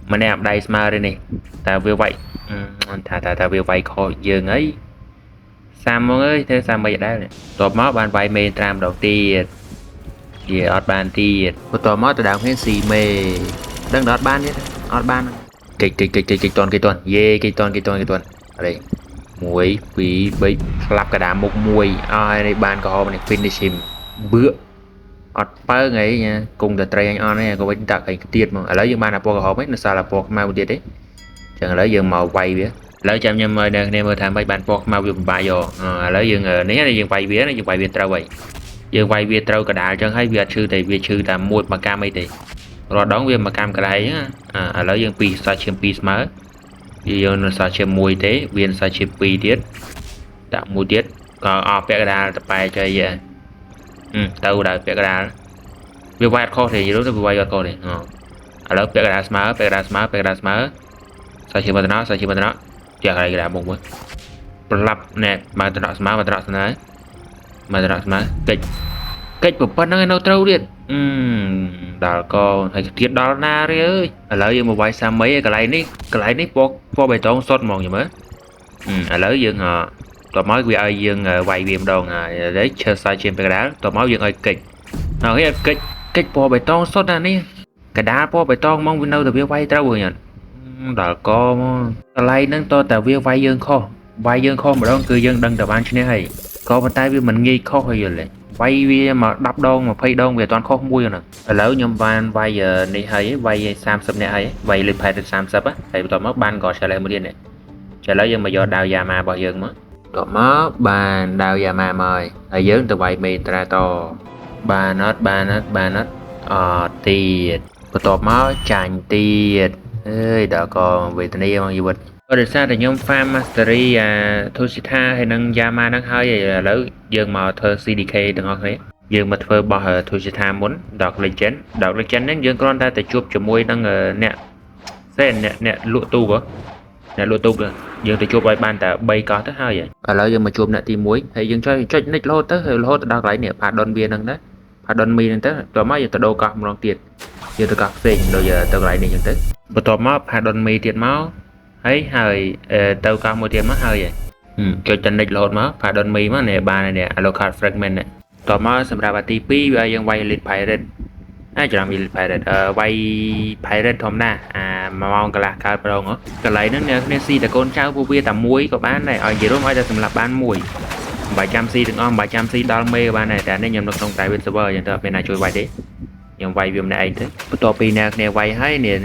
mà nè đây smart đây này ta vừa vậy ta vừa vậy khỏi dừng ấy Sam mọi ơi thế Sam bây giờ đây này tòa mót ban vay mê tram đầu tiên về ọt ban thì tòa mót từ đào hết xì mê đang đọt ban nhé ọt ban kịch toàn kịch toàn ở đây muối quý bấy lắp cả đám một muối ai đây ban có hôm này finish him bữa ọt bơ ấy nha cùng the tray anh on này có bánh tạc cái tiệt mà lấy dương ban là po hộp ấy nó sao là po mau tiệt đấy chẳng lấy dương màu quay biết lấy chăm nhầm mời nên mời tham bay ban po mau dùng bài rồi lấy dương né này dương quay biết này dương quay việt trâu vậy dương quay việt trâu cả đà chẳng hay việt sư là mua mà cam ấy thì rồi đón viên mà cam cả đấy lấy dương pi sa chim pi mới dương nó sa chim mùi thế viên sa chim pi tiết tạo mùi tiết còn ở vẽ ra tập bài chơi vậy tàu đã vẽ ra việc vay kho thì lúc đó việc vay kho thì ở lớp vẽ ra smart sa chim nó chờ đây là một lập nè mà tao smart kịch của bạn nó nấu trâu điện đó có hay thiệt đó na đấy ơi lấy một vài sao mấy cái này po bê tông sốt mòn gì mới lấy dương họ tao nói vì ai dương vài viêm đồ đấy chơi sai trên cái đá tao nói dương ai kịch cái kịch po bê tông sốt ra nè cái đá po bê tông mong bên đâu được vay trâu rồi nhỉ đó có lấy nâng to tao vay dương kho mà đó cư dân đăng tờ ban trên này có bàn tay vì mình nghi kho hay rồi vay vì mà đắp đôn mà phay đôn về toàn kho không vui rồi nè lỡ nhom van vay giờ này hay vay sam sập này hay vay lên phải sam sập á tại tụi mất ban gọi sẽ lại một điên này sẽ lấy dân mà do đào già mà bao giờ mất tụi mất bàn đào già mà mời ở dưới tụi vay mì tra to ba nốt tiền tụi mất chành tiền ơi đó còn về tình yêu gì vật ở đây sao thì nhóm farm mastery Toshita hay nâng Yama nâng hơi vậy lỡ dương mà thơ CDK đừng học thế dương mà thơ bỏ Toshita muốn đọc legend đến dương con ta phải chụp cho môi nâng nè nè lụa tu cơ dương phải chụp bài ban ta bay có thứ hai vậy và lỡ dương mà chụp nè thì muối thì dương cho nick lô tới lô đọc lại nè phạt đòn viên nâng đấy phạt đòn mì nâng tới tụi mấy giờ tụi đâu cọc một đồng tiền giờ tụi cọc phình rồi giờ tụi lại này dương tới và tụi mấy phạt đòn mì tiền máu ấy hơi tao cao một tiền mất hơi vậy cho chân địch lột mất phải đòn mì mất nè ba này nè alocard fragment này tao mất xem ra TP bây giờ quay lên pirate cho làm gì pirate quay pirate hôm na mà mong cái là cao đâu nữa cái lấy nó nè Nancy là con cháu vô bia tầm muối của bán này ở gì đó nói ra xem là bán muối 700C đừng on 700C đo mê bán này nên nhầm được trong tại bên server hiện tại bên này chui quay đấy nhầm quay viêm này anh thế tụi pi nè quay hay nè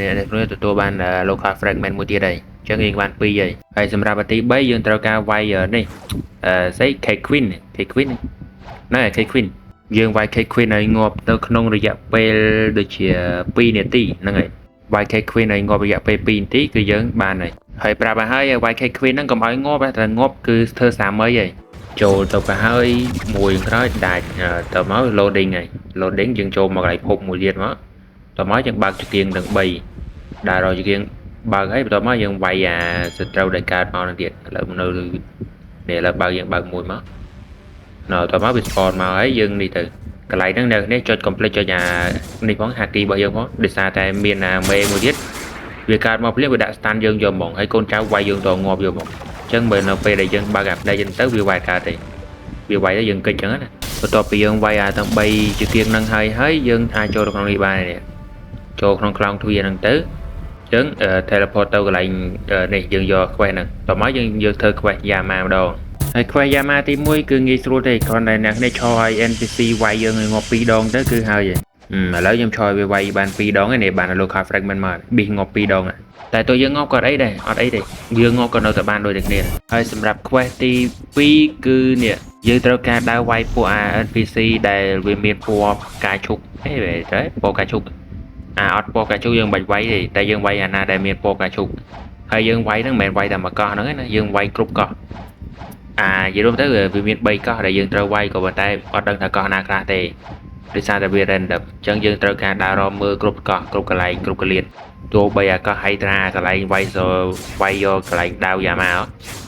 tụi ban local fragment một tia đây cho nghiên ban pi vậy hay xem ra tí bây giờ tao cao quay giờ đây say K Queen nói là K Queen dương quay K Queen này ngộp tao không được dạp pe được chỉ pi nè tí nó này quay K Queen này ngộp được dạp pe pi tí cứ giống bàn này hay bà hơi quay K Queen nó còn hỏi ngộp là ngộp cứ thơ xàm mới vậy trồ tao cả hơi mùi nói đại tao nói loading này loading dừng trồ mà lại phục mùi diệt nó tao nói chẳng bạc cho kiên đừng bì đã rồi cho kiên bạc ấy tao nói dừng vậy sự trâu đại ca nó là thiệt là nơi để là bao nhiêu bao mùi mất nó tao máu bị spawn mà ấy dương đi từ cái lại nó này cho complete cho nhà đi phóng hạt kỳ bao dương phóng để xa tại miền mê một giết việc cả một liên đã stand dương dòm mộng hay con cháu quay dương toàn ngọt vô mộng chân bên nó về đại dân ba gặp đại dân tới vì vài cả thì vì vậy nó dừng kịch chẳng á và tao bị dương quay tao bay chữ kiên nâng hơi hơi dương ai cho được con đi ba này cho con clown thui nâng tới chấn teleport tao lại này dương do quay nè tao mới dương dương thơ quay già mà đồ hay quay già mà thì mũi cứ nghĩ số thì còn này nè này cho NPC quay dương người ngọc pi đòn tới cứ hơi vậy mà lấy em cho về quay bàn pi đòn cái này bàn là local fragment mà bị ngọc pi đòn à tại tôi dương ngọc còn ấy đây ở đấy đây dương ngọc còn đâu tại bàn đôi được nè hơi sầm rạp quay thì pi cứ nè dương tao ca đã quay của NPC để về miền po cà chục ấy về đấy po cà chục ọt po cà chục dương bạch quay thì tại dương quay na để miền po cà chục hay dương quay nó mền quay tầm mà co nữa dương quay group co vậy đúng tới rồi vì miền bay co để dương tao quay của bàn tay ọt đơn thà co na ra thì đi xa tại vì rèn đập chân dương tao ca đã ro mưa group cái lại group cái liền tôi bây giờ có hay ra cái lại quay rồi quay vô cái lại đau giả máu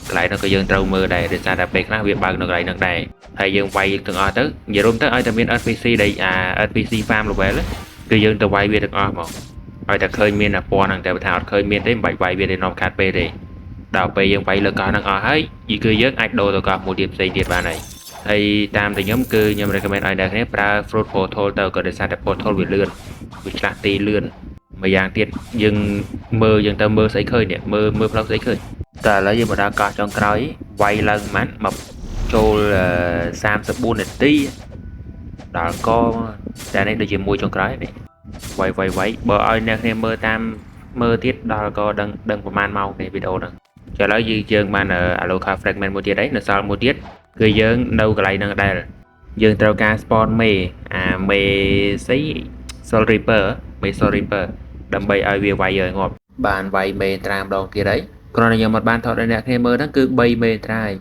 cái lại nó có dương trâu mưa đây để xa đặc biệt nó việc bằng được lại nước này hay dương quay từng ở tới vậy đúng tới ở tại miền NPC đây NPC farm luôn vậy đó cứ dương tao quay về được ở một ở tại khơi miền là po năng tại thảo khơi miền đến bảy quay về để nó cắt về đi đào về dương quay là có năng ở hết vì cứ dương idol tôi có một điểm xây điện bàn này hay tam thì nhóm cư nhóm recommend ai đây hết ra fruit portal tao có để xa tại portal bị lươn bị chặt tì lươn mà dạng tiết dừng mơ dừng tao mơ sấy khơi nè mơ mơ lâu sấy khơi ta lấy gì mà đã có trong cái quay lần mát mập trôi sam sập buôn này tí đó có ra đây được chỉ mua trong cái này quay bờ ơi nè mơ tam mơ tiết đó có đăng đăng của man mau này video đó cho lấy gì chương man ở aloha fragment một tiết đấy là sao một tiết người dân đâu cái này đang đây dân tao ca spawn mê sấy Soul Reaper đâm bay ai về vay rồi ngọt bàn vay mê tram đòn kia đấy còn là nhiều một bàn thọ đây nè thêm mơ nó cứ bay mê trai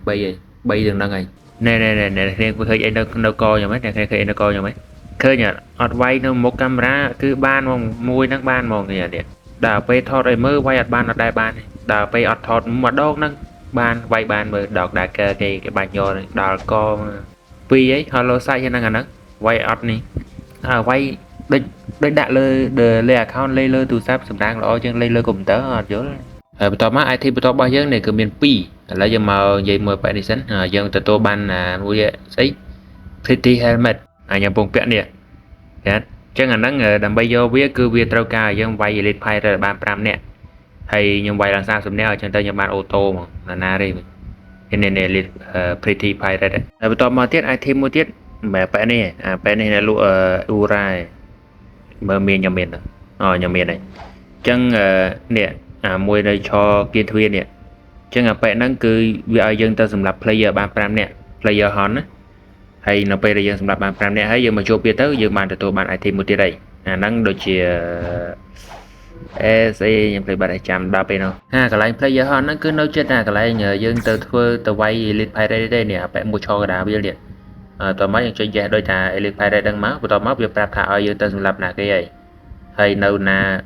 bay đừng đang ngày nè thêm khơi anh đâu coi nhà mấy nè khơi nó coi nhà mấy khơi nhở ọt vay nó một camera cứ ban mong môi năng ban mong kìa điện đào pe thọ rồi mơ vay ọt ban ọt đại ban đào pe ọt thọ mà đốt năng ban vay ban mơ đọt đại cái bàn nhò này đào co vì ấy hello sai cho năng anh vay ọt này vay định đã lời account lời từ sắp sầm đang lo chân lời cùng tớ chỗ tao má ai thì tao bao giờ này cứ miền pi là giờ mà vậy mà phải đi sẵn giờ tao tô ban mua ấy pretty helmet nhà bông vẹn nè chắc là nó đầm bây giờ biết cứ việc tao ca dân vay lên pay rồi ban pram nè hay nhưng vay làm sao sớm nè chân tao nhà ban ô tô mà là na đây nên lên pretty pay rồi đấy tao mà tiết ai thêm một tiết mẹ bé này là lụa urai mơ miền nhà miền nhà miền này chân nè môi đây cho kiên thuyền nè chân bé nó cứ vì ai dân ta sầm lập player ban pram nè player hòn hay nó bây giờ sầm lập ban pram nè hay giờ mà cho biết tới giờ bàn tụi bạn ai thêm một tí đây năng đôi chia sẽ nhận play bạn chạm đa bên nào cái lại player hòn nó cứ nấu chết cái lại nhờ dân từ vay lên pay đây nè bé mua cho cái đá bây giờ điện tao mới cho ra đôi ta elite ra đang máu của tao máu việc prap thả ở dương tên lập là cái gì hay đâu na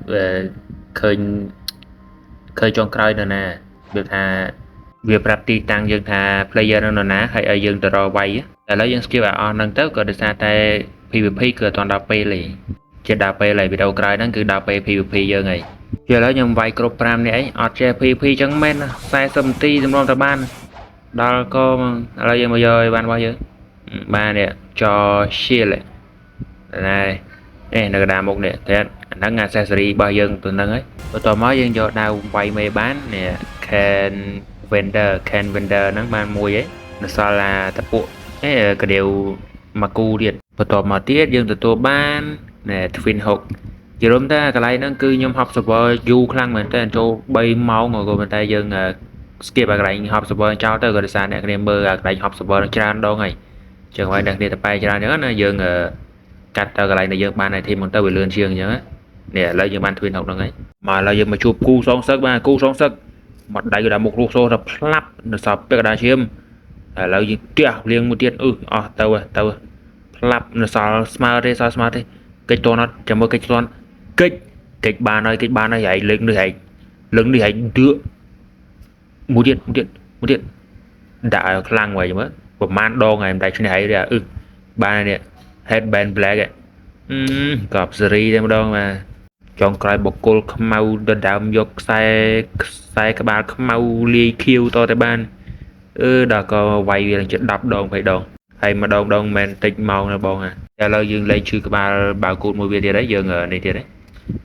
khơi trong coi nữa nè việc prap ti tăng dương thà player nó ná hay ở dương từ rồi quay á lấy dương skill on nâng tới có được xa tay PVP cửa toàn đào pay liền trên đào pay lại bị đầu cài nó cứ đào pay PVP giờ này giờ lấy nhầm vay crop pram này ấy ở trên PVP chẳng men sai sầm ti trong ta ban đó có lấy dương bây giờ ban bao nhiêu ba nè cho share lại này nó đà một nè thế nó accessory bao dân tụi nó ấy tôi mới dân cho đào quay mê bán nè can vendor nó mang mùi ấy nó sao là tập bộ cái điều mà cu điện và tôi mà tiết dân tôi bán nè phiên hộp giờ đúng ta cái này nó cứ nhóm học server du khăn mình tên cho bay máu ngồi bên tay dân skip cái này học server cho tới gần xa nè cái member cái học server nó tràn đâu ngày chẳng phải đặc biệt tập bài cho nó dương cắt cái này là dương ban này thêm một tao bị lươn chiêng nhớ để lấy dương ban thuyền học được ấy mà là dương mà chụp cu song sắc mặt đây là một lô xô đập lắp nó sập cái đá chiêm lấy dương tia liên một tiết tao lắp nó sao smart đi cái to nó chẳng mới cái to cái ba này hãy lên đi hãy đưa một điện đã lăng ngoài chứ mất ប្រហែលដងហើយមិនដាច់ឈ្នះអីទេបាននេះ headband black កប់សេរីតែម្ដងបាទចុងក្រោយបកគលខ្មៅដណ្ដើមយកខ្សែក្បាលខ្មៅលាយខៀវតតែបានដល់ក៏វាយវាឡើងជិត10 ដង 20 ដងហើយម្ដងមិនមែនតិចម៉ោងណាបងឥឡូវយើងលេងឈឺក្បាលបាវគូតមួយវាទៀតហើយយើងនេះទៀតហើយ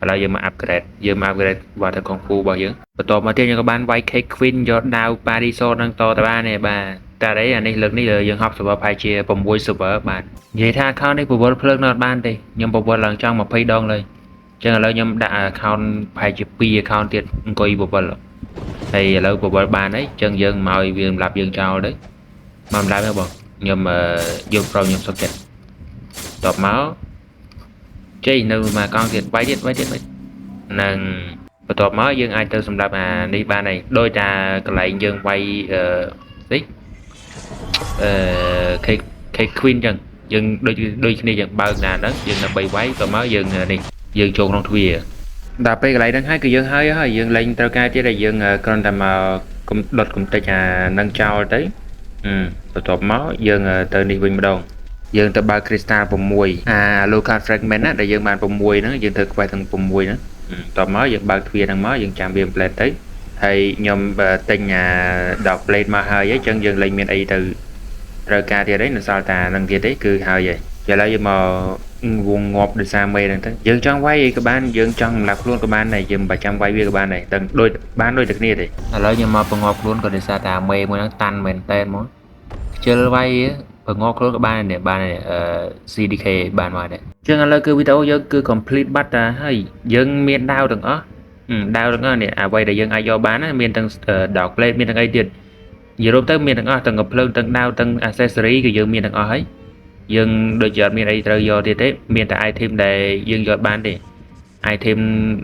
ឥឡូវយើងមក upgrade វត្តកងគូរបស់យើងបន្ទាប់មកទៀតយើងក៏បានវាយ Cake Queen យកដាវ Paradiso នឹងតទៅបានទេបាទតែអានេះលើកនេះយើងហប់ server ប្រហែលជា6 server បាទនិយាយថា account នេះពវល់ភ្លើងនៅអត់បានទេខ្ញុំពវល់ឡើងចង់20 ដងលើចឹងឥឡូវខ្ញុំដាក់ account ប្រហែលជា2 account ទៀតអង្គុយពវល់ហើយឥឡូវពវល់បានហើយចឹងយើងមកឲ្យវាសម្រាប់យើងចោលទៅមកសម្រាប់ទេបងខ្ញុំយើងប្រូខ្ញុំសុខចិត្តតបមកចេញនៅមកកង់ទៀតវាយទៀតនឹងបន្ទាប់មកយើងអាចទៅសម្រាប់អានេះបានហើយដោយតែកន្លែងយើងវាយនេះCake Queen ចឹងយើងដូចគ្នាយើងបើកណាហ្នឹងយើងដើម្បីវាយទៅមកយើងនេះយើងចូលក្នុងទ្វារដល់ពេលកន្លែងហ្នឹងហើយគឺយើងហើយយើងលេងត្រូវការទៀតហើយយើងគ្រាន់តែមកដុតកំតិចអានឹងចោលទៅបន្ទាប់មកយើងទៅនេះវិញម្ដងយើងទៅបើក Crystal 6អា Local Fragment ណាដែលយើងបាន6ហ្នឹងយើងធ្វើ quest ទាំង6ហ្នឹងបន្ទាប់មកយើងបើកទ្វារហ្នឹងមកយើងចាំវា plate ទៅហើយខ្ញុំទិញអា dog plate មកហើយអញ្ចឹងយើងលេងមានអីទៅត្រូវការទៀតអីនៅសល់តានឹងទៀតអីគឺហើយឥឡូវយើងមកវងងាប់ដោយសារមេហ្នឹងទៅយើងចង់វាយអីក៏បានយើងចង់សម្រាប់ខ្លួនក៏បានដែរយើងមិនបាច់ចាំវាយវាក៏បានដែរទាំងដូចបានដូចតែគ្នាទេឥឡូវខ្ញុំមកបង្ងាប់ខ្លួនក៏ដោយសារតាមេមួយហ្នឹងតាន់មែនតែនមកខ្ជិលវាយបង្ងាប់ខ្លួនក៏បានដែរបានCDK បានមកដែរអញ្ចឹងឥឡូវគឺវីដេអូយើងគឺ complete បាត់តាហើយយើងមានដាវទាំងអស់នេះអ្វីដែលយើងអាចយកបានណាមានទាំង dog plate មានទាំងអីទៀតនិយាយរួមទៅមានទាំងអស់ទាំងកំភ្លើងទាំងដាវទាំង accessory គឺយើងមានទាំងអស់ហើយយើងដូចជាអត់មានអីត្រូវយកទៀតទេមានតែ item ដែលយើងយកបានទេ item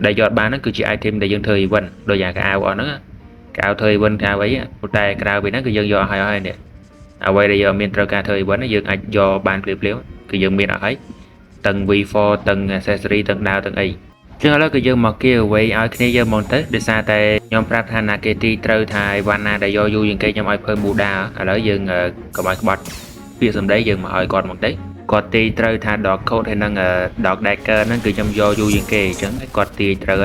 ដែលយកបានហ្នឹងគឺជា item ដែលយើងធ្វើ event ដូចយ៉ាងកៅអៅអស់ហ្នឹងកៅអៅធ្វើ event កៅអីប៉ុន្តែក្រៅពីហ្នឹងគឺយើងយកឲ្យនេះអ្វីដែលយើងមានត្រូវការធ្វើ event យើងអាចយកបានភ្លាមគឺយើងមានអស់ហើយទាំង V4 ទាំង accessory ទាំងដាវទាំងអីចឹងឥឡូវគឺយើងមក giveaway ឲ្យគ្នាយើងហ្មងទៅដោយសារតែខ្ញុំប្រាប់ថាណាគេទីត្រូវថាអីវ៉ាន់ណាដែលយកយូរជាងគេខ្ញុំឲ្យ Perm Buddha ឥឡូវយើងកុំឲ្យក្បត់ពាក្យសម្ដីយើងមកឲ្យគាត់មកទៅគាត់ទីត្រូវថា dog code ហើយនឹង dog dagger ហ្នឹងគឺខ្ញុំយកយូរជាងគេអញ្ចឹងគាត់ទីត្រូវ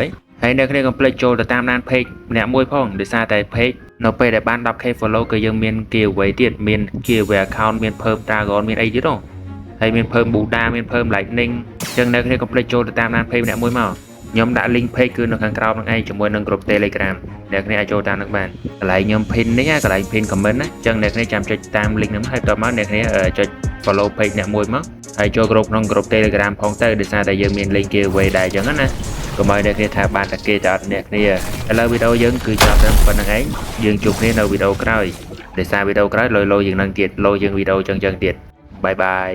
ហើយនៅគ្នាកុំភ្លេចចូលទៅតាមដាន page ម្នាក់មួយផងដោយសារតែ page នៅពេលដែលបាន 10k follow គឺយើងមាន giveaway ទៀតមាន giveaway account មាន Perm Dragon មានអីទៀតហ៎ហើយមាន Perm Buddha មាន Perm Lightning អញ្ចឹងនៅគ្នាកុំភ្លេចចូលទៅតាមដាន page ម្នាក់មួយមកខ្ញុំដាក់ link page គឺនៅខាងក្រោមហ្នឹងឯងជាមួយនឹង group Telegram អ្នកគ្នាអាចចូលតាមនឹងបានកន្លែងខ្ញុំ pin នេះកន្លែង pin comment ណាអញ្ចឹងអ្នកគ្នាចាំចុចតាម link ហ្នឹងហើយបន្តមកអ្នកគ្នាចុច follow page អ្នកមួយមកហើយចូលក្នុង group Telegram ផងទៅដោយសារតែយើងមាន link giveaway ដែរអញ្ចឹងណាកុំឲ្យអ្នកគ្នាថាបានតែគេតែអត់អ្នកគ្នាឥឡូវវីដេអូយើងគឺចប់ត្រឹមប៉ុណ្្នឹងឯងយើងជួបគ្នានៅវីដេអូក្រោយដោយសារវីដេអូក្រោយលយយើងនឹងទៀតលយយើងវីដេអូចឹងទៀតបាយបាយ